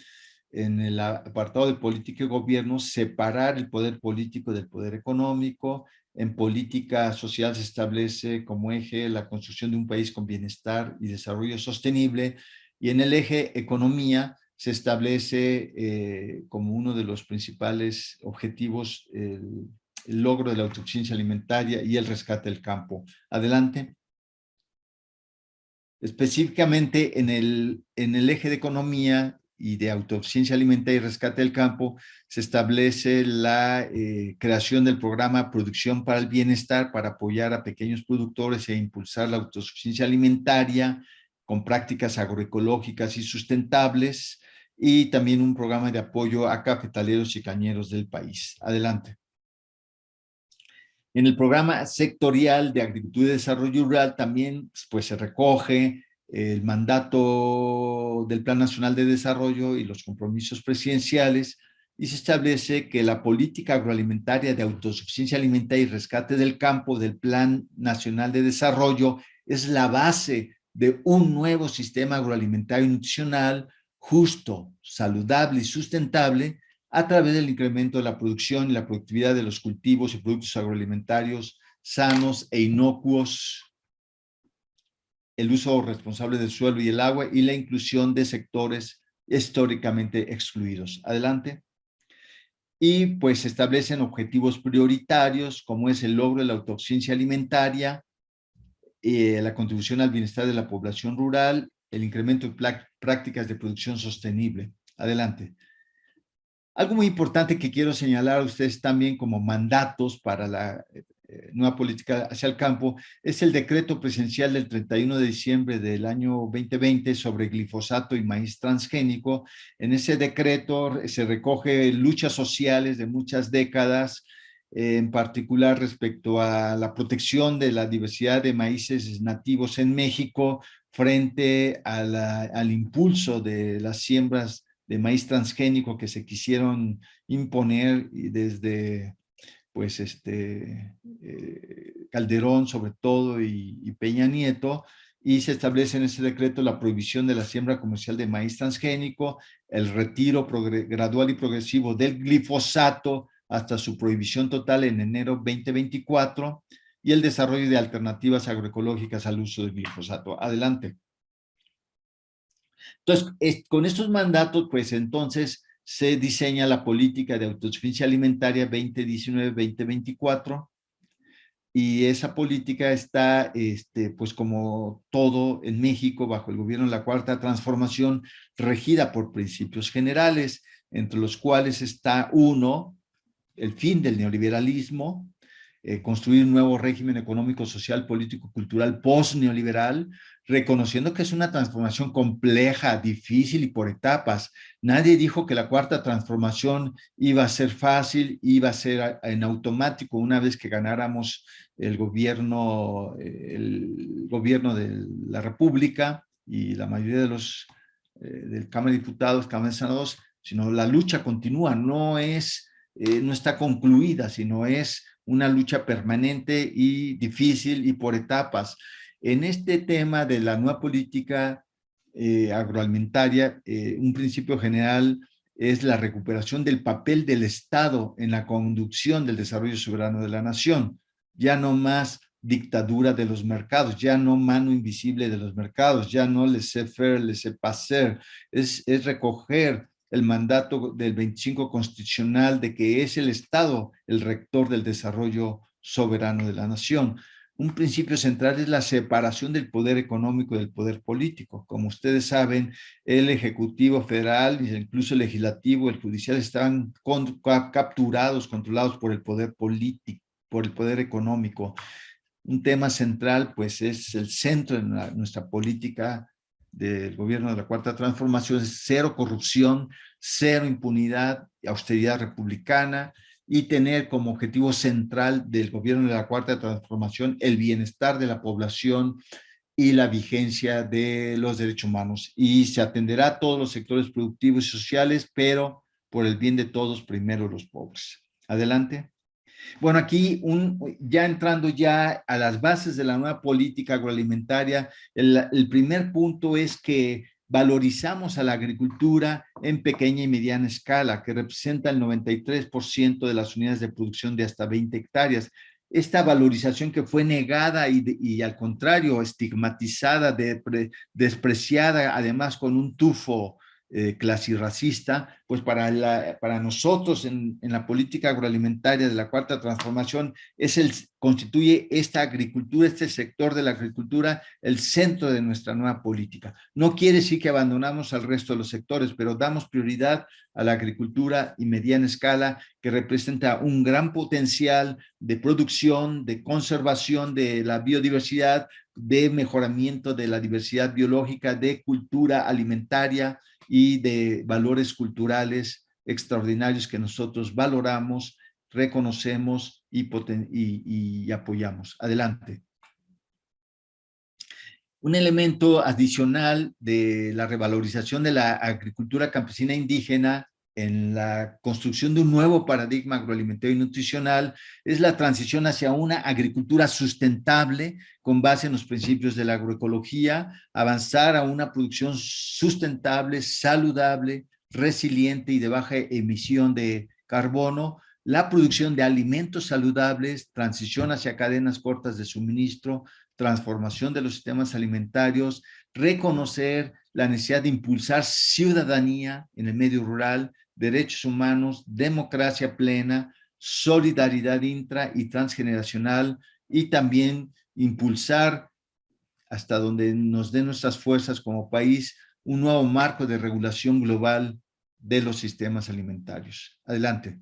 en el apartado de política y gobierno, separar el poder político del poder económico. En política social se establece como eje la construcción de un país con bienestar y desarrollo sostenible, y en el eje economía se establece como uno de los principales objetivos el logro de la autosuficiencia alimentaria y el rescate del campo. Adelante. Específicamente en el eje de economía y de autosuficiencia alimentaria y rescate del campo, se establece la creación del programa Producción para el Bienestar para apoyar a pequeños productores e impulsar la autosuficiencia alimentaria con prácticas agroecológicas y sustentables, y también un programa de apoyo a cafetaleros y cañeros del país. Adelante. En el programa sectorial de Agricultura y Desarrollo Rural también pues, se recoge el mandato del Plan Nacional de Desarrollo y los compromisos presidenciales, y se establece que la política agroalimentaria de autosuficiencia alimentaria y rescate del campo del Plan Nacional de Desarrollo es la base de un nuevo sistema agroalimentario y nutricional justo, saludable y sustentable, a través del incremento de la producción y la productividad de los cultivos y productos agroalimentarios sanos e inocuos, el uso responsable del suelo y el agua, y la inclusión de sectores históricamente excluidos. Adelante. Y pues se establecen objetivos prioritarios, como es el logro de la autosuficiencia alimentaria, la contribución al bienestar de la población rural, el incremento de prácticas de producción sostenible. Adelante. Algo muy importante que quiero señalar a ustedes también como mandatos para la nueva política hacia el campo es el decreto presidencial del 31 de diciembre del año 2020 sobre glifosato y maíz transgénico. En ese decreto se recoge luchas sociales de muchas décadas, en particular respecto a la protección de la diversidad de maíces nativos en México frente al impulso de las siembras de maíz transgénico que se quisieron imponer desde pues Calderón sobre todo y Peña Nieto, y se establece en ese decreto la prohibición de la siembra comercial de maíz transgénico, el retiro gradual y progresivo del glifosato hasta su prohibición total en enero 2024, y el desarrollo de alternativas agroecológicas al uso del glifosato. Adelante. Entonces, con estos mandatos, pues entonces se diseña la política de autosuficiencia alimentaria 2019-2024, y esa política está, pues como todo en México, bajo el gobierno de la Cuarta Transformación, regida por principios generales, entre los cuales está uno, el fin del neoliberalismo, construir un nuevo régimen económico, social, político, cultural post-neoliberal, reconociendo que es una transformación compleja, difícil y por etapas. Nadie dijo que la cuarta transformación iba a ser fácil, iba a ser en automático una vez que ganáramos el gobierno de la República y la mayoría de los del Cámara de Diputados, Cámara de Senadores, sino la lucha continúa, no está concluida, sino es una lucha permanente y difícil y por etapas. En este tema de la nueva política agroalimentaria, un principio general es la recuperación del papel del Estado en la conducción del desarrollo soberano de la nación. Ya no más dictadura de los mercados, ya no mano invisible de los mercados, ya no laissez-faire, laissez-passer, es recoger el mandato del 25 constitucional de que es el Estado el rector del desarrollo soberano de la nación. Un principio central es la separación del poder económico del poder político. Como ustedes saben, el Ejecutivo Federal, incluso el Legislativo, el Judicial, están capturados, controlados por el poder político, por el poder económico. Un tema central, pues, es el centro de nuestra política del gobierno de la Cuarta Transformación, es cero corrupción, cero impunidad, austeridad republicana, y tener como objetivo central del gobierno de la Cuarta Transformación el bienestar de la población y la vigencia de los derechos humanos. Y se atenderá a todos los sectores productivos y sociales, pero por el bien de todos, primero los pobres. Adelante. Bueno, aquí ya entrando ya a las bases de la nueva política agroalimentaria, el primer punto es que valorizamos a la agricultura en pequeña y mediana escala, que representa el 93% de las unidades de producción de hasta 20 hectáreas. Esta valorización que fue negada y al contrario, estigmatizada, despreciada, además con un tufo clasirracista, pues para nosotros en la política agroalimentaria de la Cuarta Transformación constituye esta agricultura, este sector de la agricultura, el centro de nuestra nueva política. No quiere decir que abandonamos al resto de los sectores, pero damos prioridad a la agricultura y mediana escala, que representa un gran potencial de producción, de conservación de la biodiversidad, de mejoramiento de la diversidad biológica, de cultura alimentaria y de valores culturales extraordinarios que nosotros valoramos, reconocemos y apoyamos. Adelante. Un elemento adicional de la revalorización de la agricultura campesina indígena en la construcción de un nuevo paradigma agroalimentario y nutricional es la transición hacia una agricultura sustentable con base en los principios de la agroecología, avanzar a una producción sustentable, saludable, resiliente y de baja emisión de carbono, la producción de alimentos saludables, transición hacia cadenas cortas de suministro, transformación de los sistemas alimentarios, reconocer la necesidad de impulsar ciudadanía en el medio rural, derechos humanos, democracia plena, solidaridad intra y transgeneracional, y también impulsar hasta donde nos den nuestras fuerzas como país un nuevo marco de regulación global de los sistemas alimentarios. Adelante.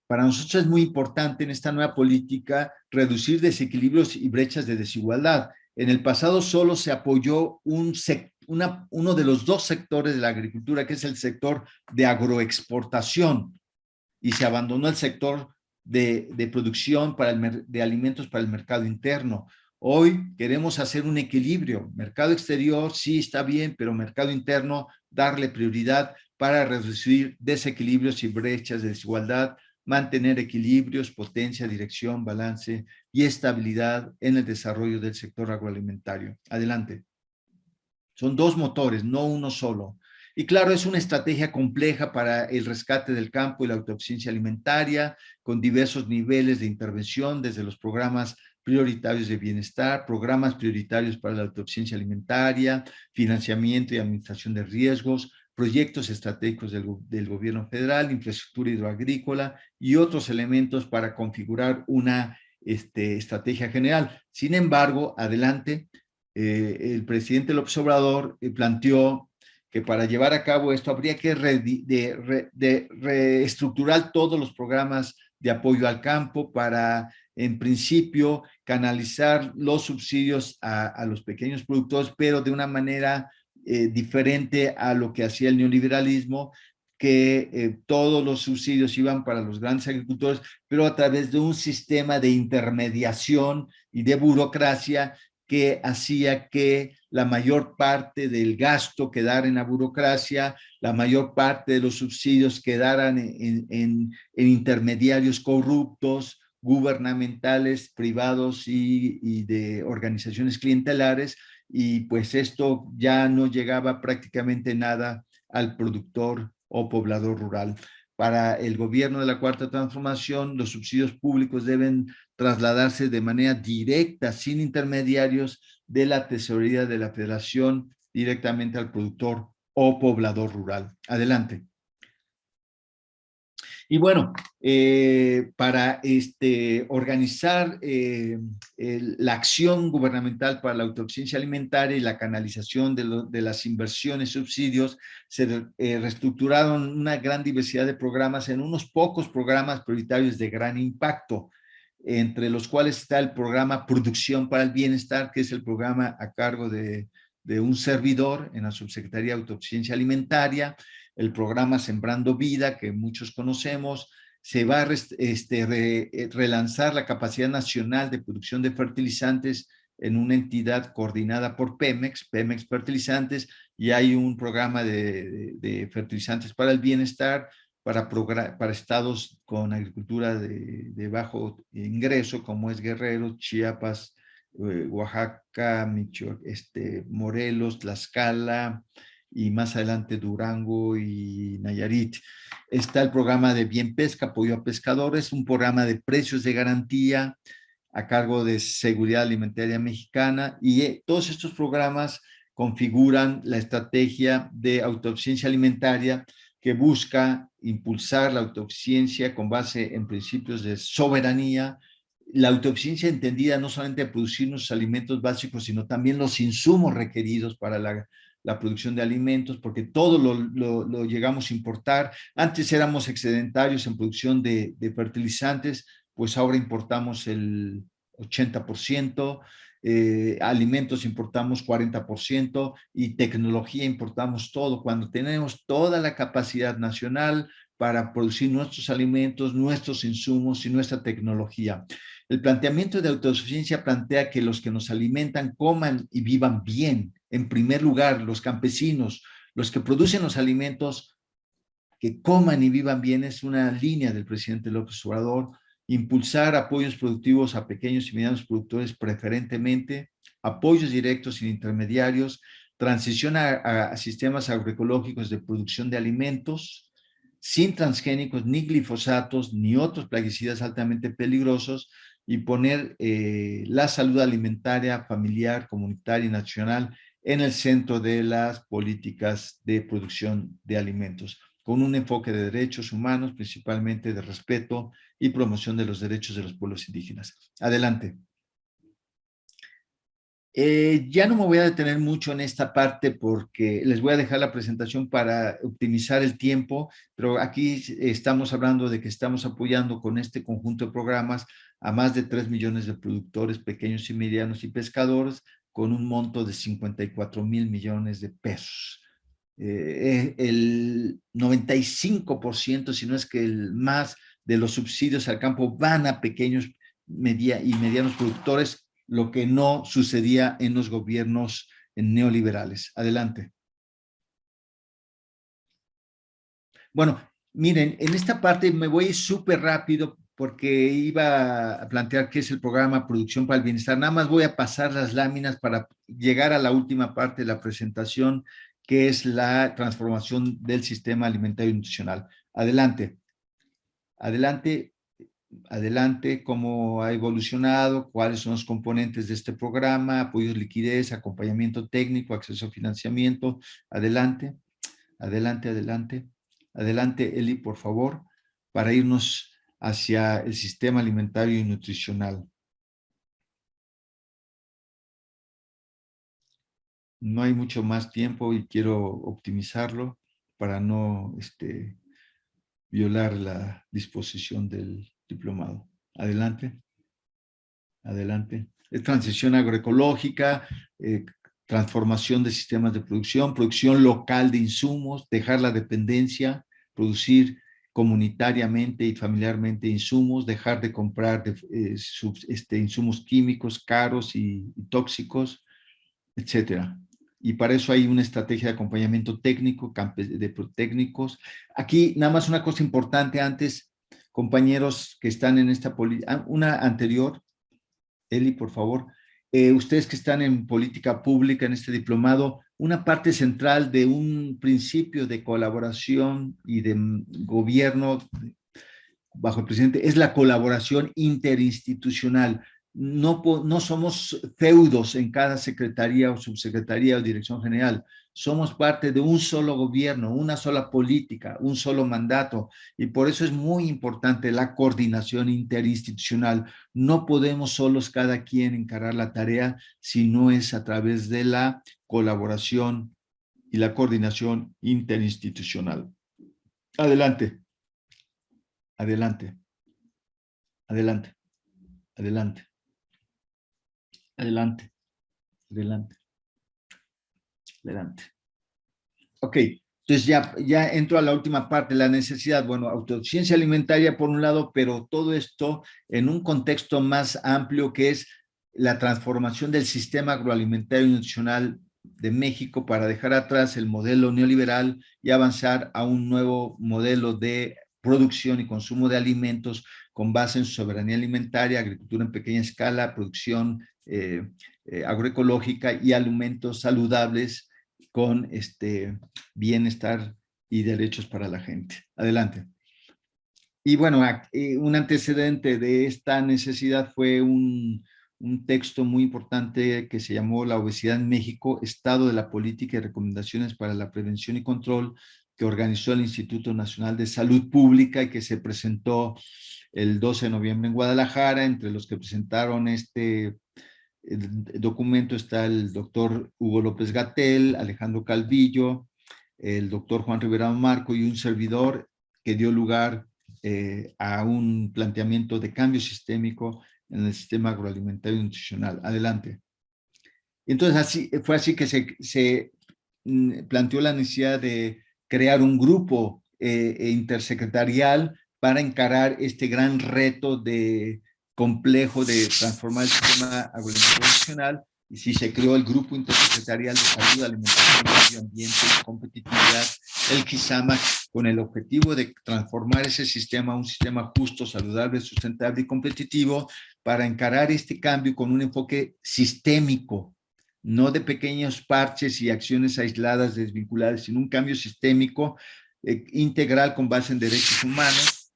Para nosotros es muy importante en esta nueva política reducir desequilibrios y brechas de desigualdad. En el pasado solo se apoyó uno de los dos sectores de la agricultura, que es el sector de agroexportación, y se abandonó el sector de producción de alimentos para el mercado interno. Hoy queremos hacer un equilibrio. Mercado exterior sí está bien, pero mercado interno darle prioridad para reducir desequilibrios y brechas de desigualdad, mantener equilibrios, potencia, dirección, balance y estabilidad en el desarrollo del sector agroalimentario. Adelante. Son dos motores, no uno solo. Y claro, es una estrategia compleja para el rescate del campo y la autosuficiencia alimentaria, con diversos niveles de intervención, desde los programas prioritarios de bienestar, programas prioritarios para la autosuficiencia alimentaria, financiamiento y administración de riesgos, proyectos estratégicos del gobierno federal, infraestructura hidroagrícola y otros elementos para configurar una estrategia general. Sin embargo, adelante, el presidente López Obrador planteó que para llevar a cabo esto habría que reestructurar todos los programas de apoyo al campo para, en principio, canalizar los subsidios a los pequeños productores, pero de una manera diferente a lo que hacía el neoliberalismo, que todos los subsidios iban para los grandes agricultores, pero a través de un sistema de intermediación y de burocracia que hacía que la mayor parte del gasto quedara en la burocracia, la mayor parte de los subsidios quedaran en intermediarios corruptos, gubernamentales, privados y de organizaciones clientelares, y pues esto ya no llegaba prácticamente nada al productor o poblador rural. Para el gobierno de la Cuarta Transformación, los subsidios públicos deben trasladarse de manera directa, sin intermediarios, de la tesorería de la Federación directamente al productor o poblador rural. Adelante. Y bueno, para organizar la acción gubernamental para la autosuficiencia alimentaria y la canalización de las inversiones, subsidios, se reestructuraron una gran diversidad de programas en unos pocos programas prioritarios de gran impacto, entre los cuales está el programa Producción para el Bienestar, que es el programa a cargo de un servidor en la Subsecretaría de Autosuficiencia Alimentaria, el programa Sembrando Vida, que muchos conocemos. Se va a relanzar la capacidad nacional de producción de fertilizantes en una entidad coordinada por Pemex Fertilizantes, y hay un programa de fertilizantes para el bienestar para estados con agricultura de bajo ingreso, como es Guerrero, Chiapas, Oaxaca, Morelos, Tlaxcala, y más adelante Durango y Nayarit. Está el programa de Bien Pesca, apoyo a pescadores, un programa de precios de garantía a cargo de Seguridad Alimentaria Mexicana, y todos estos programas configuran la estrategia de autosuficiencia alimentaria que busca impulsar la autosuficiencia con base en principios de soberanía, la autosuficiencia entendida no solamente de producir nuestros alimentos básicos, sino también los insumos requeridos para la producción de alimentos, porque todo lo llegamos a importar. Antes éramos excedentarios en producción de fertilizantes, pues ahora importamos el 80%, alimentos importamos 40% y tecnología importamos todo, cuando tenemos toda la capacidad nacional para producir nuestros alimentos, nuestros insumos y nuestra tecnología. El planteamiento de autosuficiencia plantea que los que nos alimentan coman y vivan bien. En primer lugar, los campesinos, los que producen los alimentos, que coman y vivan bien, es una línea del presidente López Obrador. Impulsar apoyos productivos a pequeños y medianos productores preferentemente, apoyos directos sin intermediarios, transición a sistemas agroecológicos de producción de alimentos, sin transgénicos, ni glifosatos, ni otros plaguicidas altamente peligrosos, y poner la salud alimentaria, familiar, comunitaria y nacional en el centro de las políticas de producción de alimentos, con un enfoque de derechos humanos, principalmente de respeto y promoción de los derechos de los pueblos indígenas. Adelante. Ya no me voy a detener mucho en esta parte porque les voy a dejar la presentación para optimizar el tiempo, pero aquí estamos hablando de que estamos apoyando con este conjunto de programas a más de 3 millones de productores pequeños y medianos y pescadores, con un monto de 54,000 millones de pesos. El 95%, si no es que el más, de los subsidios al campo van a pequeños y medianos productores, lo que no sucedía en los gobiernos neoliberales. Adelante. Bueno, miren, en esta parte me voy súper rápido porque iba a plantear qué es el programa Producción para el Bienestar. Nada más voy a pasar las láminas para llegar a la última parte de la presentación, que es la transformación del sistema alimentario y nutricional. Adelante. Adelante. adelante, cómo ha evolucionado, cuáles son los componentes de este programa, apoyos de liquidez, acompañamiento técnico, acceso a financiamiento. Adelante, adelante, adelante. Adelante, Eli, por favor, para irnos hacia el sistema alimentario y nutricional. No hay mucho más tiempo y quiero optimizarlo para no violar la disposición del diplomado. Adelante, adelante. Es transición agroecológica, transformación de sistemas de producción local de insumos, dejar la dependencia, producir comunitariamente y familiarmente insumos, dejar de comprar insumos químicos caros y tóxicos, etcétera. Y para eso hay una estrategia de acompañamiento técnico, de técnicos. Aquí nada más una cosa importante antes, compañeros que están en esta una anterior, Eli, por favor. Ustedes que están en política pública, en este diplomado, una parte central de un principio de colaboración y de gobierno bajo el presidente es la colaboración interinstitucional. No somos feudos en cada secretaría o subsecretaría o dirección general. Somos parte de un solo gobierno, una sola política, un solo mandato. Y por eso es muy importante la coordinación interinstitucional. No podemos solos cada quien encarar la tarea si no es a través de la colaboración y la coordinación interinstitucional. Adelante. Adelante, adelante, adelante, adelante, adelante, adelante. Ok, entonces ya entro a la última parte, la necesidad, bueno, autosuficiencia alimentaria por un lado, pero todo esto en un contexto más amplio que es la transformación del sistema agroalimentario y nutricional de México para dejar atrás el modelo neoliberal y avanzar a un nuevo modelo de producción y consumo de alimentos con base en soberanía alimentaria, agricultura en pequeña escala, producción agroecológica y alimentos saludables con bienestar y derechos para la gente. Adelante. Y bueno, un antecedente de esta necesidad fue un texto muy importante que se llamó La obesidad en México, Estado de la Política y Recomendaciones para la Prevención y Control, que organizó el Instituto Nacional de Salud Pública y que se presentó el 12 de noviembre en Guadalajara. Entre los que presentaron el documento está el doctor Hugo López-Gatell, Alejandro Calvillo, el doctor Juan Rivera Marco y un servidor que dio lugar a un planteamiento de cambio sistémico en el sistema agroalimentario y nutricional. Adelante. Entonces fue así que se planteó la necesidad de crear un grupo intersecretarial para encarar este gran reto complejo de transformar el sistema agroalimentario nacional, y sí se creó el Grupo Intersecretarial de Salud, Alimentación, Medio Ambiente y Competitividad, el GISAMA, con el objetivo de transformar ese sistema a un sistema justo, saludable, sustentable y competitivo, para encarar este cambio con un enfoque sistémico, no de pequeños parches y acciones aisladas, desvinculadas, sino un cambio sistémico, integral, con base en derechos humanos,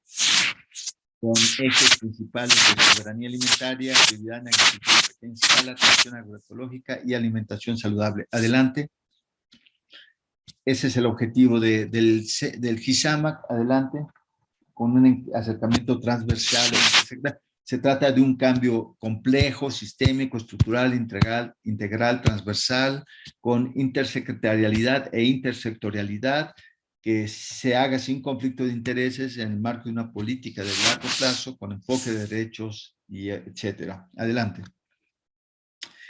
con ejes principales de soberanía alimentaria, actividad en agricultura en pequeña escala, transición agroecológica y alimentación saludable. Adelante. Ese es el objetivo del GISAMAC. Adelante. Con un acercamiento transversal. Se trata de un cambio complejo, sistémico, estructural, integral, transversal, con intersecretarialidad e intersectorialidad, que se haga sin conflicto de intereses en el marco de una política de largo plazo con enfoque de derechos, y etcétera. Adelante.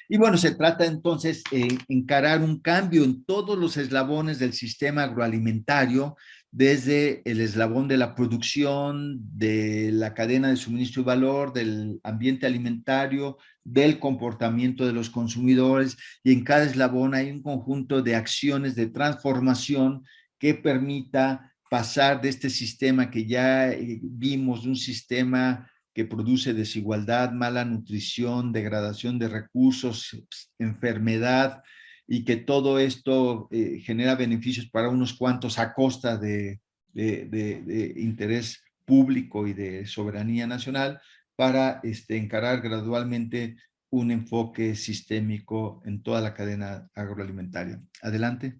Y bueno, se trata entonces de encarar un cambio en todos los eslabones del sistema agroalimentario, desde el eslabón de la producción, de la cadena de suministro y valor, del ambiente alimentario, del comportamiento de los consumidores, y en cada eslabón hay un conjunto de acciones de transformación que permita pasar de este sistema que ya vimos, de un sistema que produce desigualdad, mala nutrición, degradación de recursos, enfermedad, y que todo esto genera beneficios para unos cuantos a costa de interés público y de soberanía nacional para encarar gradualmente un enfoque sistémico en toda la cadena agroalimentaria. Adelante.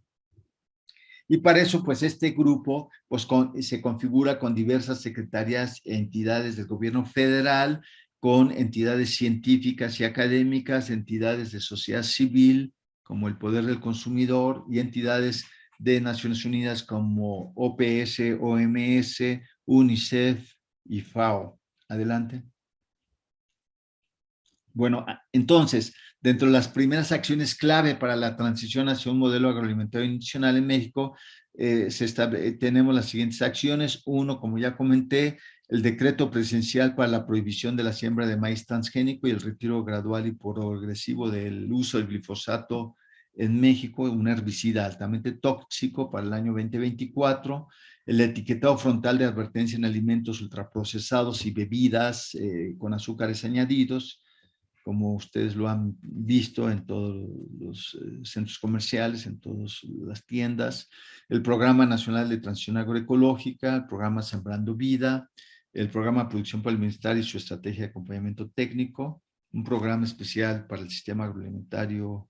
Y para eso, pues este grupo pues, se configura con diversas secretarías e entidades del gobierno federal, con entidades científicas y académicas, entidades de sociedad civil, como el Poder del Consumidor, y entidades de Naciones Unidas como OPS, OMS, UNICEF y FAO. Adelante. Bueno, entonces, dentro de las primeras acciones clave para la transición hacia un modelo agroalimentario nacional en México, tenemos las siguientes acciones. Uno, como ya comenté, el decreto presidencial para la prohibición de la siembra de maíz transgénico y el retiro gradual y progresivo del uso del glifosato en México, un herbicida altamente tóxico para el año 2024. El etiquetado frontal de advertencia en alimentos ultraprocesados y bebidas con azúcares añadidos, como ustedes lo han visto en todos los centros comerciales, en todas las tiendas, el Programa Nacional de Transición Agroecológica, el Programa Sembrando Vida, el Programa de Producción Alimentaria y su Estrategia de Acompañamiento Técnico, un programa especial para el sistema agroalimentario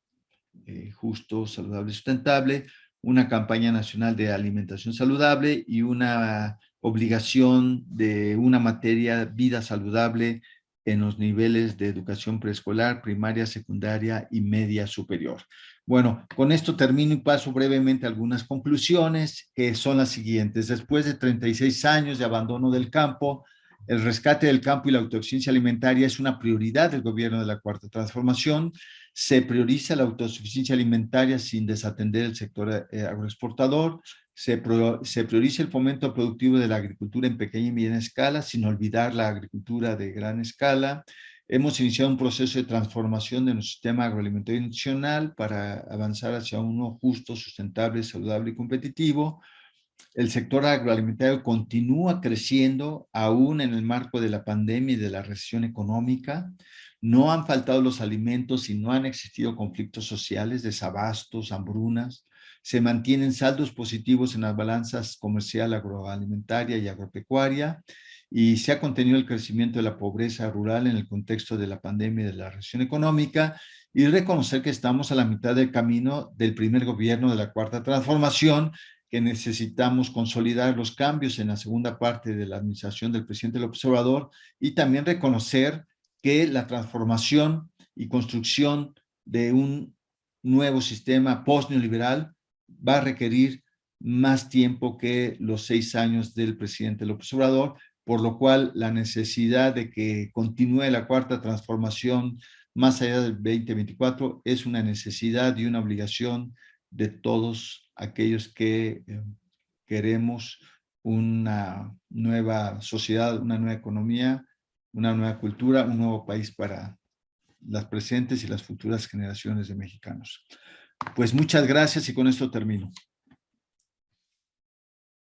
justo, saludable y sustentable, una campaña nacional de alimentación saludable y una obligación de una materia vida saludable en los niveles de educación preescolar, primaria, secundaria y media superior. Bueno, con esto termino y paso brevemente a algunas conclusiones, que son las siguientes. Después de 36 años de abandono del campo, el rescate del campo y la autosuficiencia alimentaria es una prioridad del gobierno de la Cuarta Transformación. Se prioriza la autosuficiencia alimentaria sin desatender el sector agroexportador. Se prioriza el fomento productivo de la agricultura en pequeña y mediana escala, sin olvidar la agricultura de gran escala. Hemos iniciado un proceso de transformación de nuestro sistema agroalimentario nacional para avanzar hacia uno justo, sustentable, saludable y competitivo. El sector agroalimentario continúa creciendo aún en el marco de la pandemia y de la recesión económica. No han faltado los alimentos y no han existido conflictos sociales, desabastos, hambrunas. Se mantienen saldos positivos en las balanzas comercial, agroalimentaria y agropecuaria, y se ha contenido el crecimiento de la pobreza rural en el contexto de la pandemia y de la recesión económica, y reconocer que estamos a la mitad del camino del primer gobierno de la Cuarta Transformación, que necesitamos consolidar los cambios en la segunda parte de la administración del presidente López Obrador, y también reconocer que la transformación y construcción de un nuevo sistema post-neoliberal va a requerir más tiempo que los 6 años del presidente López Obrador, por lo cual la necesidad de que continúe la Cuarta Transformación más allá del 2024 es una necesidad y una obligación de todos aquellos que queremos una nueva sociedad, una nueva economía, una nueva cultura, un nuevo país para las presentes y las futuras generaciones de mexicanos. Pues muchas gracias y con esto termino.